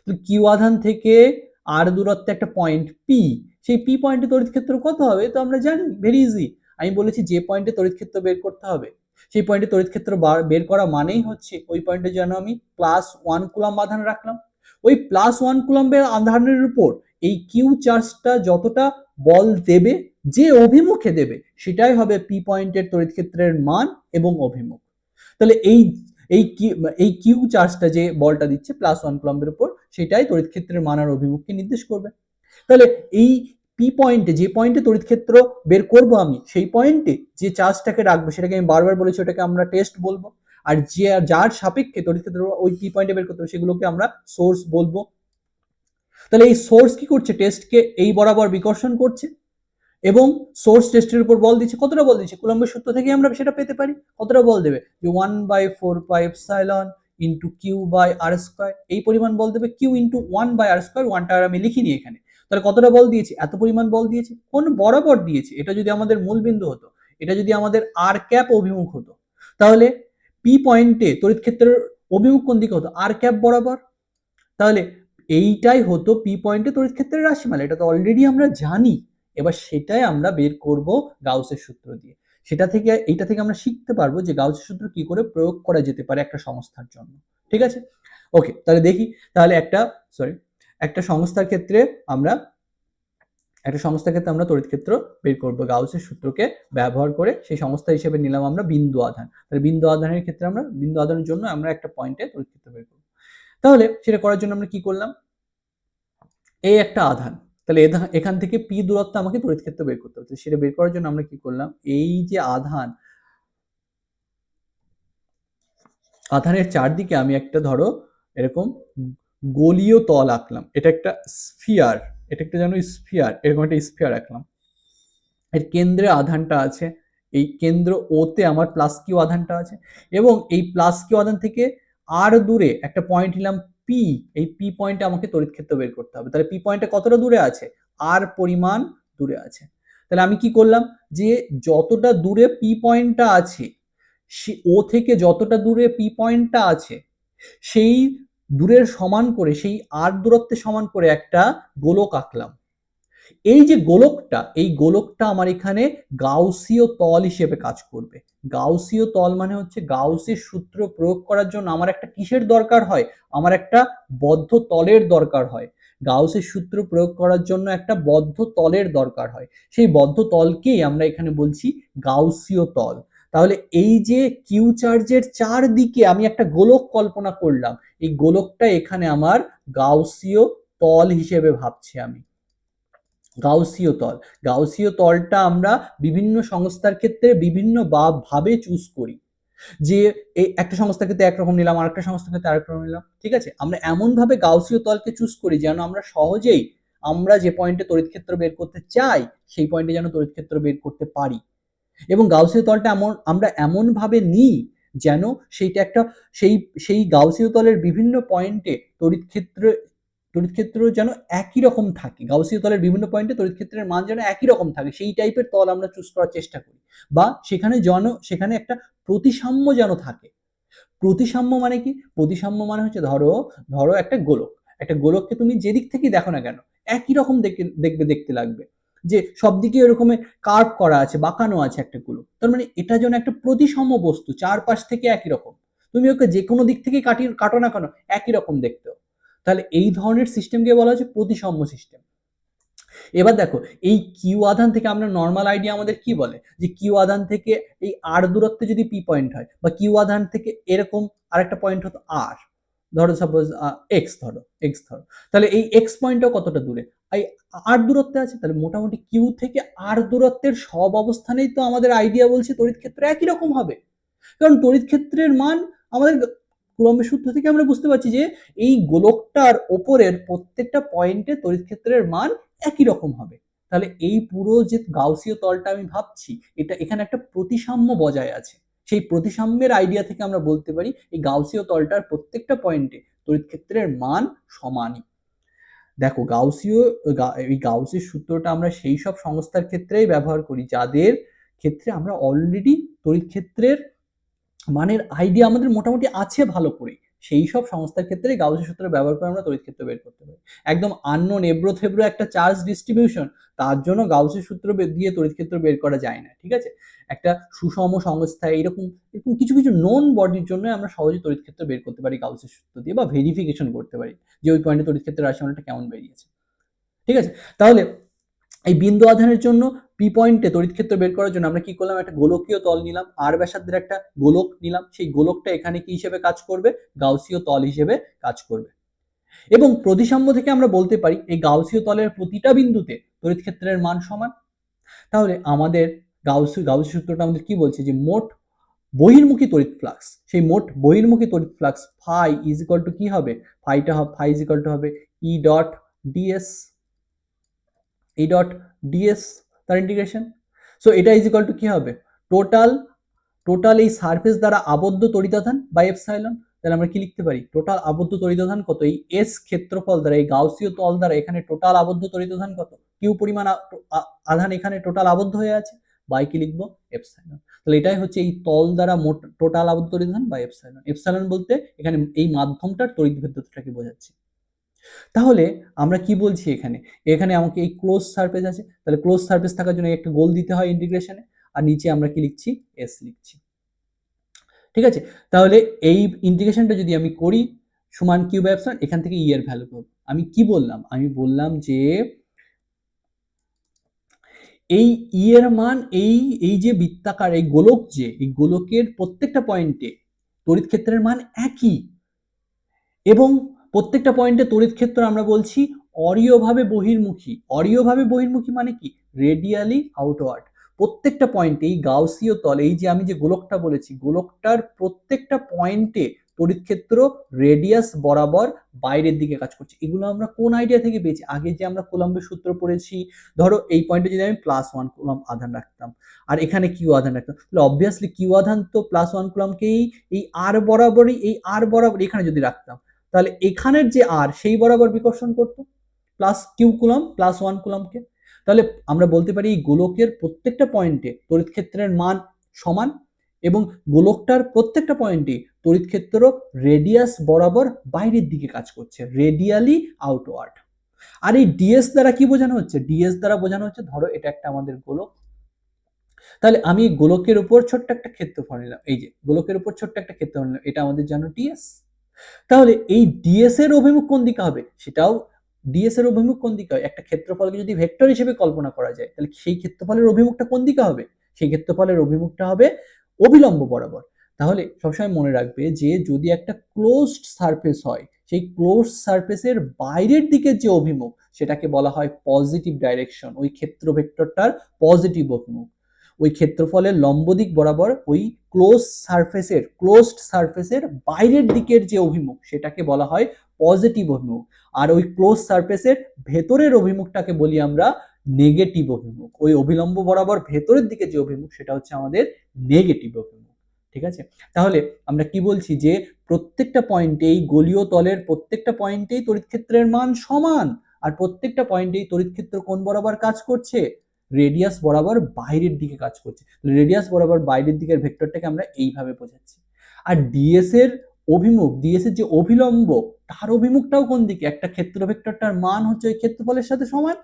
তো কিউ আধান থেকে আর দূরত্বে একটা পয়েন্ট পি, সেই পি পয়েন্টে তড়িৎ ক্ষেত্র কত হবে তো আমরা জানি, ভেরি ইজি। আমি বলেছি যে পয়েন্টে তড়িৎ ক্ষেত্র বের করতে হবে, সেই পয়েন্টে তড়িৎ ক্ষেত্র বের করা মানেই হচ্ছে ওই পয়েন্টে যেন আমি +1 কুলম্ব আধান রাখলাম। ওই +1 কুলম্বের আধানের উপর এই কিউ চার্জটা যতটা বল দেবে, যে অভিমুখে দেবে, সেটাই হবে পি পয়েন্টের তড়িৎ ক্ষেত্রের মান এবং অভিমুখ। তাহলে এই কিউ চার্জটা যে বলটা দিচ্ছে +1 কুলম্বের উপর, সেটাই তড়িৎ ক্ষেত্রের মান আর অভিমুখকে নির্দেশ করবে। তাহলে এই পি পয়েন্টে, যে পয়েন্টে তড়িৎ ক্ষেত্র বের করব আমি, সেই পয়েন্টে যে চার্জটাকে রাখবো, সেটাকে আমি বারবার বলেছি ওটাকে আমরা টেস্ট বলবো। আর যার সাপেক্ষে তড়িৎ ক্ষেত্র ওই পি পয়েন্টে বের করতে হবে, সেগুলোকে আমরা সোর্স বলবো। তাহলে এই সোর্স কি করছে, টেস্টকে এই বরাবর বিকর্ষণ করছে এবং সোর্স টেস্টের উপর বল দিচ্ছে। কতটা বল দিচ্ছে, কুলম্বের সূত্র থেকে আমরা সেটা পেতে পারি। কতটা বল দেবে, যে 1/4πε ইন্টু Q/r², এই পরিমাণ বল দেবে। Q ইন্টু 1/r², ওয়ানটা আর আমি লিখিনি এখানে। তাহলে কতটা বল দিয়েছে, এত পরিমাণ বল দিয়েছে। কোন বরাবর দিয়েছে, এটা যদি আমাদের মূল বিন্দু হতো, এটা যদি আমাদের আর ক্যাপ অভিমুখ হতো, তাহলে পি পয়েন্টে তড়িৎ ক্ষেত্রের অভিমুখ কোন দিকে হতো, আর ক্যাপ বরাবর। তাহলে এইটাই হতো পি পয়েন্টে তড়িৎ ক্ষেত্রের রাশিমালা, এটা তো অলরেডি আমরা জানি। এবার সেটাই আমরা বের করব গাউসের সূত্র দিয়ে। এইটা থেকে আমরা শিখতে পারবো যে গাউসের সূত্র কি করে প্রয়োগ করা যেতে পারে একটা সংস্থার জন্য। ঠিক আছে, ওকে, তাহলে দেখি। তাহলে একটা সংস্থার ক্ষেত্রে আমরা একটা সংস্থার ক্ষেত্রে আমরা তড়িৎ ক্ষেত্র বের করবো গাউসের সূত্রকে ব্যবহার করে। সেই সংস্থা হিসেবে নিলাম আমরা বিন্দু আধান। তাহলে বিন্দু আধানের ক্ষেত্রে আমরা বিন্দু আধানের জন্য আমরা একটা পয়েন্টে তড়িৎ ক্ষেত্র বের করবো। তাহলে সেটা করার জন্য আমরা কি করলাম, এই একটা আধান, তাহলে এখান থেকে পি দূরত্ব আমাকে তড়িৎ ক্ষেত্র বের করতে হবে। সেটা বের করার জন্য আমরা কি করলাম, এই যে আধানের চারদিকে আমি একটা ধরো এরকম গোলীয় তল আঁকলাম। এটা একটা স্ফিয়ার, এটা একটা যেন স্ফিয়ার, এরকম একটা স্ফিয়ার আঁকলাম। এর কেন্দ্রে আধানটা আছে, এই কেন্দ্র ওতে আমার প্লাস কিউ আধানটা আছে, এবং এই প্লাস কিউ আধান থেকে আর দূরে একটা পয়েন্ট নিলাম পি। এই পি পয়েন্টে আমাকে তড়িৎ ক্ষেত্র বের করতে হবে। তাহলে পি পয়েন্টটা কতটা দূরে আছে, আর পরিমাণ দূরে আছে। তাহলে আমি কি করলাম, যে যতটা দূরে পি পয়েন্টটা আছে, ও থেকে যতটা দূরে পি পয়েন্টটা আছে, সেই দূরের সমান করে, সেই আর দূরত্বের সমান করে একটা গোলক আঁকলাম। এই যে গোলকটা, এই গোলকটা আমার এখানে গাউসীয় তল হিসেবে কাজ করবে। গাউসীয় তল মানে হচ্ছে গাউসের সূত্র প্রয়োগ করার জন্য আমার একটা কিসের দরকার হয়, আমার একটা বদ্ধ তলের দরকার হয়। গাউসের সূত্র প্রয়োগ করার জন্য একটা বদ্ধ তলের দরকার হয়। সেই বদ্ধ তলকেই আমরা এখানে বলছি গাউসীয় তল। তাহলে এই যে কিউ চার্জের চারদিকে আমি একটা গোলক কল্পনা করলাম, এই গোলকটা এখানে আমার গাউসীয় তল হিসেবে ভাবছি আমি। গাউসীয় তল, গাউসীয় তলটা আমরা বিভিন্ন সংস্থার ক্ষেত্রে বিভিন্ন ভাবে চুজ করি। যে এই একটা সংস্থার ক্ষেত্রে একরকম নিলাম, আরেকটা সংস্থার ক্ষেত্রে আরেক রকম নিলাম, ঠিক আছে। আমরা এমন ভাবে গাউসীয় তলকে চুজ করি যেন আমরা সহজেই আমরা যে পয়েন্টে তড়িৎ ক্ষেত্র বের করতে চাই সেই পয়েন্টে যেন তড়িৎ ক্ষেত্র বের করতে পারি। এবং গাউসীয় তলটা আমরা এমন ভাবে নিই যেন সেইটা একটা সেই সেই গাউসীয় তলের বিভিন্ন পয়েন্টে তড়িৎ ক্ষেত্র যেন একই রকম থাকে। গাউসীয় তলের বিভিন্ন পয়েন্টে তড়িৎ ক্ষেত্রের মান যেন একই রকম থাকে, সেই টাইপের তল আমরা চুজ করার চেষ্টা করি। বা সেখানে একটা প্রতিসাম্য যেন থাকে। প্রতিসাম্য মানে কি, প্রতিসাম্য মানে হচ্ছে ধরো ধরো একটা গোলক, একটা গোলককে তুমি যেদিক থেকেই দেখো না কেন একই রকম দেখতে লাগবে। যে সব দিকে এরকম কার্ভ করা আছে, বাঁকানো আছে একটা গোলক, তার মানে এটা যেন একটা প্রতিসাম্য বস্তু, চারপাশ থেকে একই রকম। তুমি ওকে যে কোনো দিক থেকে কাটো না কেন একই রকম দেখতে। তাহলে এই ধরনের সিস্টেমকে বলা হচ্ছে প্রতিসাম্য সিস্টেম। এবার দেখো, এই কিউ আধান থেকে আমরা নর্মাল আইডিয়া আমাদের কি বলে, যে কিউ আধান থেকে এই আর দূরত্বে যদি পি পয়েন্ট হয়, বা কিউ আধান থেকে এরকম আরেকটা পয়েন্ট হতো আর, ধরো সাপোজ এক্স ধরো, তাহলে এই এক্স পয়েন্টটা কতটা দূরে, এই আর দূরত্বে আছে। তাহলে মোটামুটি কিউ থেকে আর দূরত্বের সব অবস্থানেই তো আমাদের আইডিয়া বলছে তড়িৎ ক্ষেত্র একই রকম হবে। কারণ তড়িৎ ক্ষেত্রের মান আমাদের কুলম্বের সূত্র থেকে আমরা বুঝতে পারছি যে এই গোলকটার ওপরের প্রত্যেকটা পয়েন্টে তড়িৎ ক্ষেত্রের মান একই রকম হবে। তাহলে এই পুরো যে গাউসীয় তলটা আমি ভাবছি, এটা এখানে একটা প্রতিসাম্য বজায় আছে। সেই প্রতিসাম্যের আইডিয়া থেকে আমরা বলতে পারি এই গাউসীয় তলটার প্রত্যেকটা পয়েন্টে তড়িৎ ক্ষেত্রের মান সমানই। দেখো এই গাউসের সূত্রটা আমরা সেই সব সংস্থার ক্ষেত্রেই ব্যবহার করি যাদের ক্ষেত্রে আমরা অলরেডি তড়িৎ ক্ষেত্রের মানের আইডিয়া আমাদের মোটামুটি আছে ভালো করে। সেই সব সংস্থার ক্ষেত্রে গাউসের সূত্র ব্যবহার করে আমরা তড়িৎ ক্ষেত্র বের করতে পারি। একদম আননোন এবড়ো থেবড়ো একটা চার্জ ডিস্ট্রিবিউশন, তার জন্য গাউসের সূত্র দিয়ে তড়িৎ ক্ষেত্র বের করা যায় না, ঠিক আছে। একটা সুষম সংস্থা এরকম এরকম কিছু কিছু নোন বডির জন্য আমরা সহজে তড়িৎ ক্ষেত্র বের করতে পারি গাউসের সূত্র দিয়ে, বা ভেরিফিকেশন করতে পারি যে ওই পয়েন্টে তড়িৎ ক্ষেত্রের রাশিমানটা কেমন বেরিয়েছে, ঠিক আছে। তাহলে এই বিন্দু আধানের জন্য পি পয়েন্টে তড়িৎ ক্ষেত্র বের করার জন্য আমরা কি করলাম, একটা গোলকীয় তল নিলাম, আর ব্যাসার্ধের একটা গোলক নিলাম। সেই গোলকটা এখানে কি হিসেবে কাজ করবে, গাউসীয় তল হিসেবে কাজ করবে। এবং প্রতিসাম্য থেকে আমরা বলতে পারি এই গাউসীয় তলের প্রতিটা বিন্দুতে তড়িৎ ক্ষেত্রের মান সমান। তাহলে আমাদের গাউসীয় সূত্রটা আমাদের কি বলছে, যে মোট বহির্মুখী তড়িৎ ফ্লাক্স, সেই মোট বহির্মুখী তড়িৎ flux phi is equal to কি হবে, ফাই ইজ ইকুয়াল টু হবে E dot DS, E dot DS তার ইন্টিগ্রেশন। সো এটা ইজ ইকুয়াল টু কি হবে, টোটাল টোটাল এই সারফেস দ্বারা আবদ্ধ তড়িতাধান বাই এপসাইলন। তাহলে আমরা কি লিখতে পারি, টোটাল আবদ্ধ তড়িতাধান কত, এই এস ক্ষেত্রফল দ্বারা এই গাউসীয় তল দ্বারা এখানে টোটাল আবদ্ধ তড়িতাধান কত, কিউ পরিমাণ আধান এখানে টোটাল আবদ্ধ হয়ে আছে, বাই কি লিখবো, এপসাইলন। তাহলে এটাই হচ্ছে এই তল দ্বারা মোট টোটাল আবদ্ধ তড়িতাধান বাই এপসাইলন। এপসাইলন বলতে এখানে এই মাধ্যমটার তড়িৎ ভেদ্যতাটাকে বোঝাচ্ছে। তাহলে আমরা কি বলছি, এখানে এখানে আমাকে এই ক্লোজ সারফেস আছে, তাহলে ক্লোজ সারফেস থাকার জন্য একটা গোল দিতে হয় ইন্টিগ্রেশনে, আর নিচে আমরা কি লিখছি, এস লিখছি, ঠিক আছে। তাহলে এই ইন্টিগ্রেশনটা যদি আমি করি সমান কিউ বাই এপসাইলন, এখান থেকে ই এর ভ্যালু পাবো। আমি কি বললাম, আমি বললাম যে এই ই এর মান এই যে বৃত্তাকার এই গোলক, যে এই গোলকের প্রত্যেকটা পয়েন্টে তড়িৎ ক্ষেত্রের মান একই, এবং প্রত্যেকটা পয়েন্টে তড়িৎ ক্ষেত্র আমরা বলছি অরীয়ভাবে বহির্মুখী। অরীয়ভাবে বহির্মুখী মানে কি? Radially outward. প্রত্যেকটা পয়েন্টে এই গাউসীয় তল, এই যে আমি যে গোলকটা বলেছি, গোলকটার প্রত্যেকটা পয়েন্টে তড়িৎ ক্ষেত্র রেডিয়াস বরাবর বাইরের দিকে কাজ করছে। এগুলো আমরা কোন আইডিয়া থেকে পেয়েছি? আগে যে আমরা কুলম্বের সূত্র পড়েছি, ধরো এই পয়েন্টে যদি আমি +1 কুলম্ব আধান রাখতাম আর এখানে কিউ আধান রাখতাম, তাহলে অবভিয়াসলি কিউ আধান তো +1 কুলম্বকেই এই আর বরাবরই, এই আর বরাবর এখানে যদি রাখতাম, তাহলে এখানের যে আর সেই বরাবর বিকর্ষণ করতো +q কুলম্ব +1 কুলম্বকে। তাহলে আমরা বলতে পারি এই গোলকের প্রত্যেকটা পয়েন্টে তড়িৎ ক্ষেত্রের মান সমান, এবং গোলকটার প্রত্যেকটা পয়েন্টে তড়িৎ ক্ষেত্র রেডিয়াস বরাবর বাইরের দিকে কাজ করছে, রেডিয়ালি আউটওয়ার্ড। আর এই ডিএস দ্বারা কি বোঝানো হচ্ছে? ডিএস দ্বারা বোঝানো হচ্ছে, ধরো এটা একটা আমাদের গোলক, তাহলে আমি গোলকের উপর ছোট্ট একটা ক্ষেত্রফল নিলাম, এই যে গোলকের উপর ছোট্ট একটা ক্ষেত্রফল নিলাম, এটা আমাদের জানো ডিএস। তাহলে এই ডিএস এর অভিমুখ কোন দিকে হবে? সেটাও, ডিএস এর অভিমুখ কোন দিকে হয়? একটা ক্ষেত্রফলকে যদি ভেক্টর হিসেবে কল্পনা করা যায়, তাহলে সেই ক্ষেত্রফলের অভিমুখটা কোন দিকে হবে? সেই ক্ষেত্রফলের অভিমুখটা হবে অভিলম্ব বরাবর। তাহলে সবসময় মনে রাখবে যে যদি একটা ক্লোজড সারফেস হয়, সেই ক্লোজড সারফেসের বাইরের দিকের যে অভিমুখ, সেটাকে বলা হয় পজিটিভ ডাইরেকশন। ওই ক্ষেত্র ভেক্টরটার পজিটিভ অভিমুখ, ওই ক্ষেত্রফলের লম্ব দিক বরাবর ওই ক্লোজড সারফেসের বাইরের দিকের যে অভিমুখ, সেটাকে বলা হয় পজিটিভ অভিমুখ। আর ওই ক্লোজ সারফেসের ভেতরের অভিমুখটাকে বলি আমরা নেগেটিভ অভিমুখ। ওই অভিলম্ব বরাবর ভেতরের দিকে যে অভিমুখ, সেটা হচ্ছে আমাদের নেগেটিভ অভিমুখ। ঠিক আছে? তাহলে আমরা কি বলছি? যে প্রত্যেকটা পয়েন্টেই, গোলীয় তলের প্রত্যেকটা পয়েন্টেই তড়িৎ ক্ষেত্রের মান সমান, আর প্রত্যেকটা পয়েন্টেই তড়িৎ ক্ষেত্র কোন বরাবর কাজ করছে? রেডিয়াস বরাবর বাইরের দিকে কাজ করছে। রেডিয়াস বরাবর বাইরের দিকের ভেক্টরটাকে আমরা এইভাবে বোঝাচ্ছি। আর ডিএস এর অভিমুখ, ডিএস এর যে অভিলম্ব, তার অভিমুখটাও কোন দিকে? একটা ক্ষেত্র ভেক্টরটার মান হচ্ছে ওই ক্ষেত্রফলের সাথে সমান,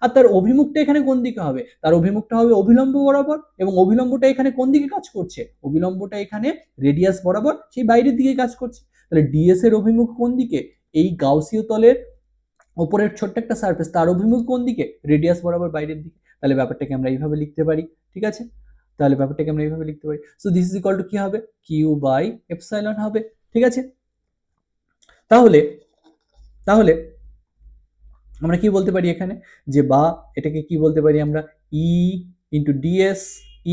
আর তার অভিমুখটা এখানে কোন দিকে হবে? তার অভিমুখটা হবে অভিলম্ব বরাবর, এবং অভিলম্বটা এখানে কোন দিকে কাজ করছে? অভিলম্বটা এখানে রেডিয়াস বরাবর সেই বাইরের দিকে কাজ করছে। তাহলে ডিএস এর অভিমুখ কোন দিকে? এই গাউসীয় তলের উপরের ছোট্ট একটা সারফেস, তার অভিমুখ কোন দিকে? রেডিয়াস বরাবর বাইরের দিকে। তাহলে ব্যাপারটাকে আমরা এইভাবে লিখতে পারি। ঠিক আছে? তাহলে ব্যাপারটাকে আমরা এইভাবে লিখতে পারি। So this is equal to কি হবে? কিউ বাই এপসাইলন হবে। ঠিক আছে? তাহলে তাহলে আমরা কি বলতে পারি এখানে? যে বা এটাকে কি বলতে পারি আমরা? ই ইন্টু ডিএস,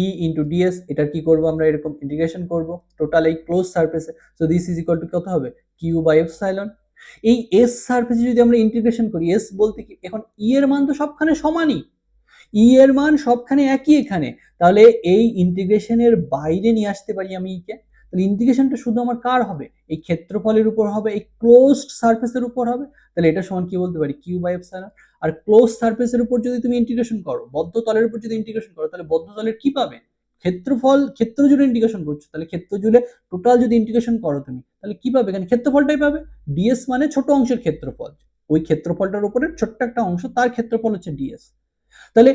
ই ইন্টু ডিএস, এটার কি করব আমরা? এরকম ইন্টিগ্রেশন করব টোটাল এই ক্লোজ সারফেসে। So this is equal to কত হবে? Q by epsilon. এই এস সারফেসে যদি আমরা ইন্টিগ্রেশন করি, এস বলতে কি, এখন ই এর মান তো সবখানে সমানই, ই এর মান সবখানে একই এখানে, তাহলে এই ইন্টিগ্রেশনের বাইরে নিয়ে আসতে পারি আমি ই কে। তাহলে ইন্টিগ্রেশনটা শুধু আমার কার হবে? এই ক্ষেত্রফলের উপর হবে, এই ক্লোজড সারফেসের উপর হবে। তাহলে এটা সমান কি বলতে পারি? Q by epsilon. আর ক্লোজ সারফেসের উপর যদি তুমি ইন্টিগ্রেশন করো, বদ্ধ তলের উপর যদি ইন্টিগ্রেশন করো, তাহলে বদ্ধ তলের কি পাবে? ক্ষেত্রফল। ক্ষেত্র জুড়ে ইন্টিগ্রেশন করছো, তাহলে ক্ষেত্র জুড়ে টোটাল যদি ইন্টিগ্রেশন করো তুমি, তাহলে কি পাবে? এখানে ক্ষেত্রফলটাই পাবে। ডিএস মানে ছোট অংশের ক্ষেত্রফল, ওই ক্ষেত্রফলটার উপরে ছোট্ট একটা অংশ, তার ক্ষেত্রফল হচ্ছে ডিএস। তাহলে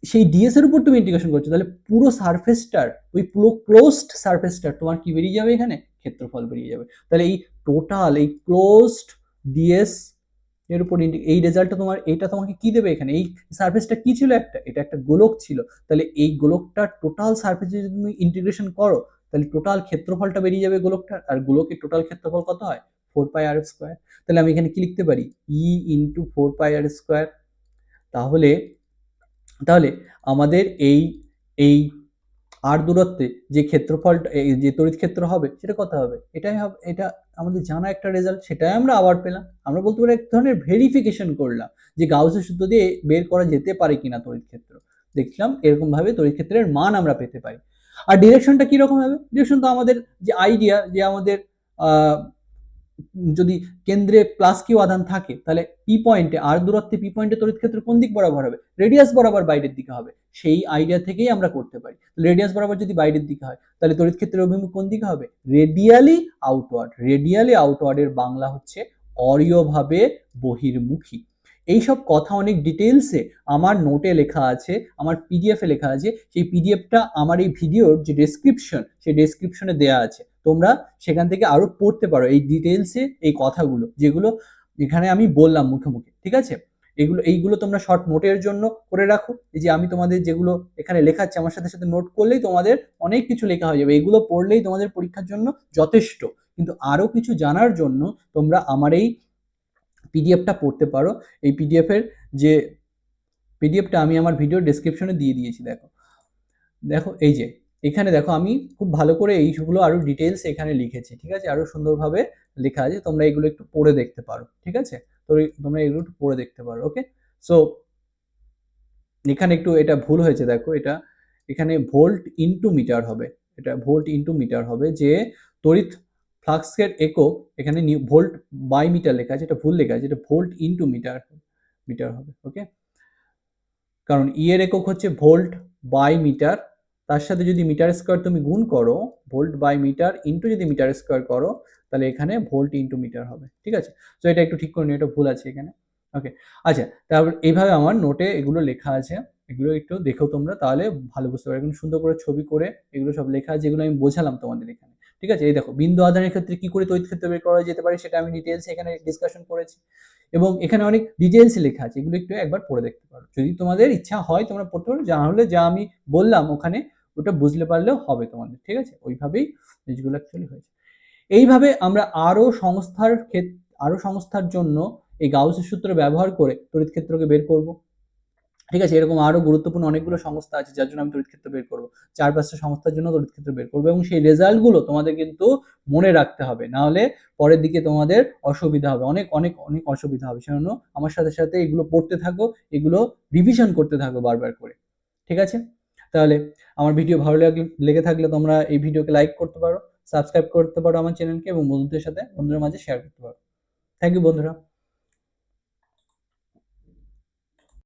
সেই ডিএস এর উপর তুমি ইন্টিগ্রেশন করছো, তাহলে পুরো সারফেসটার, ওই পুরো ক্লোজড সারফেসটার তোমার কি বেরিয়ে যাবে? এখানে ক্ষেত্রফল বেরিয়ে যাবে। তাহলে এই টোটাল এই ক্লোজড ডিএস এর উপর এই রেজাল্টটা তোমার, এইটা তোমাকে কি দেবে? এখানে এই সারফেসটা কি ছিল? একটা, এটা একটা গোলক ছিল। তাহলে এই গোলকটার টোটাল সারফেস যদি তুমি ইন্টিগ্রেশন করো, তাহলে টোটাল ক্ষেত্রফলটা বেরিয়ে যাবে গোলকটার। আর গোলকের টোটাল ক্ষেত্রফল কত হয়? 4πr²। তাহলে আমি এখানে কি লিখতে পারি? ই ইন্টু 4πr²। তাহলে তাহলে আমাদের এই এই আর দূরত্বে যে ক্ষেত্রফলটা, যে তড়িৎ ক্ষেত্র হবে, সেটা কত হবে? এটাই হবে, এটা আমাদের জানা একটা রেজাল্ট, সেটাই আমরা আবার পেলাম। আমরা বলতে পারি এক ধরনের ভেরিফিকেশন করলাম যে গাউসের সূত্র দিয়ে বের করা যেতে পারে কিনা তড়িৎ ক্ষেত্র। দেখলাম এরকম ভাবে তড়িৎ ক্ষেত্রের মান আমরা পেতে পারি। আর ডিরেকশনটা কি রকম হবে? ডিরেকশন তো আমাদের যে আইডিয়া, যে আমাদের যদি কেন্দ্রে +q আধান থাকে, তাহলে পি পয়েন্টে, আর দূরত্বে পি পয়েন্টে তড়িৎ ক্ষেত্র কোন দিক বরাবর হবে? রেডিয়াস বরাবর বাইরের দিকে হবে। সেই আইডিয়া থেকেই আমরা করতে পারি। রেডিয়াস বরাবর যদি বাইরের দিকে হয়, তাহলে তড়িৎ ক্ষেত্রের অভিমুখ কোন দিকে হবে? Radially outward. রেডিয়ালি আউটওয়ার্ডের বাংলা হচ্ছে অরীয়ভাবে বহির্মুখী। এইসব কথা অনেক ডিটেলসে আমার নোটে লেখা আছে, আমার পিডিএফ এ লেখা আছে। সেই পিডিএফটা আমার এই ভিডিওর যে ডেসক্রিপশন, সেই ডেসক্রিপশনে দেওয়া আছে। তোমরা সেখান থেকে আরো পড়তে পারো এই ডিটেলসে এই কথাগুলো, যেগুলো এখানে আমি বললাম মুখে মুখে। ঠিক আছে? এইগুলো তোমরা শর্ট নোটের জন্য করে রাখো। এই যে আমি তোমাদের যেগুলো এখানে লেখাচ্ছি আমার সাথে সাথে নোট করলেই তোমাদের অনেক কিছু লেখা হয়ে যাবে, এগুলো পড়লেই তোমাদের পরীক্ষার জন্য যথেষ্ট। কিন্তু আরও কিছু জানার জন্য তোমরা আমার এই পিডিএফটা পড়তে পারো। এই যে পিডিএফটা আমি আমার ভিডিও ডেসক্রিপশনে দিয়ে দিয়েছি। দেখো দেখো এই যে এখানে দেখো আমি খুব ভালো করে এইগুলো আরো ডিটেলস এখানে লিখেছি, ঠিক আছে, আরো সুন্দরভাবে লেখা আছে, তোমরা এগুলো একটু পড়ে দেখতে পারো, ঠিক আছে। তো তোমরা এগুলো একটু পড়ে দেখতে পারো। ওকে, সো এখানে একটু এটা ভুল হয়েছে, দেখো এটা এখানে ভোল্ট ইনটু মিটার হবে, এটা ভোল্ট ইনটু মিটার হবে, যে তড়িৎ ফ্লাক্সের একক এখানে ভোল্ট বাই মিটার লেখা আছে, এটা ভুল লেখা আছে, এটা ভোল্ট ইনটু মিটার মিটার হবে। ওকে, কারণ ই এর একক হচ্ছে ভোল্ট বাই মিটার, তার সাথে যদি মিটার স্কোয়ার তুমি গুণ করো, ভোল্ট বাই মিটার ইনটু যদি মিটার স্কোয়ার করো, তাহলে এখানে ভোল্ট ইনটু মিটার হবে, ঠিক আছে। তো এটা একটু ঠিক করে নিও, এটা ভুল আছে এখানে। ওকে, আচ্ছা, তারপর এইভাবে আমার নোটে এগুলো লেখা আছে, এগুলো একটু দেখো তোমরা, তাহলে ভালো বুঝতে পারবে। এখন সুন্দর করে ছবি করে এগুলো সব লেখা আছে, যেগুলো আমি বোঝালাম তোমাদের এখানে, ঠিক আছে। এই দেখো বিন্দু আধানের ক্ষেত্রে কি করে তড়িৎ ক্ষেত্র বের করা যেতে পারে সেটা আমি ডিটেলস এখানে ডিসকাশন করেছি, এবং এখানে অনেক ডিটেলস লেখা আছে, এগুলো একটু একবার পড়ে দেখতে পারো। যদি তোমাদের ইচ্ছা হয় তোমরা পড়তে পারো, যা হলে যা আমি বললাম ওখানে ওটা বুঝতে পারলেও হবে তোমাদের, ঠিক আছে। ওইভাবেই জিনিসগুলো অ্যাকচুয়ালি হয়েছে। এইভাবে আমরা আরো সংস্থার জন্য এই গাউসের সূত্র ব্যবহার করে তড়িৎ ক্ষেত্রকে বের করব, ঠিক আছে। এরকম আরো গুরুত্বপূর্ণ অনেকগুলো সংস্থা আছে যার জন্য আমি তড়িৎ ক্ষেত্র বের করবো, 4-5টা সংস্থার জন্য তড়িৎ ক্ষেত্র বের করবো, এবং সেই রেজাল্টগুলো তোমাদের কিন্তু মনে রাখতে হবে, না হলে পরের দিকে তোমাদের অসুবিধা হবে, অনেক অনেক অনেক অসুবিধা হবে। সেজন্য আমার সাথে সাথে এগুলো পড়তে থাকো, এগুলো রিভিশন করতে থাকো বারবার করে, ঠিক আছে। তাহলে আমার ভিডিও ভালো লেগে থাকলে তোমরা এই ভিডিওকে লাইক করতে পারো, সাবস্ক্রাইব করতে পারো আমার চ্যানেলকে, এবং বন্ধুদের মাঝে শেয়ার করতে পারো। থ্যাংক ইউ বন্ধুরা।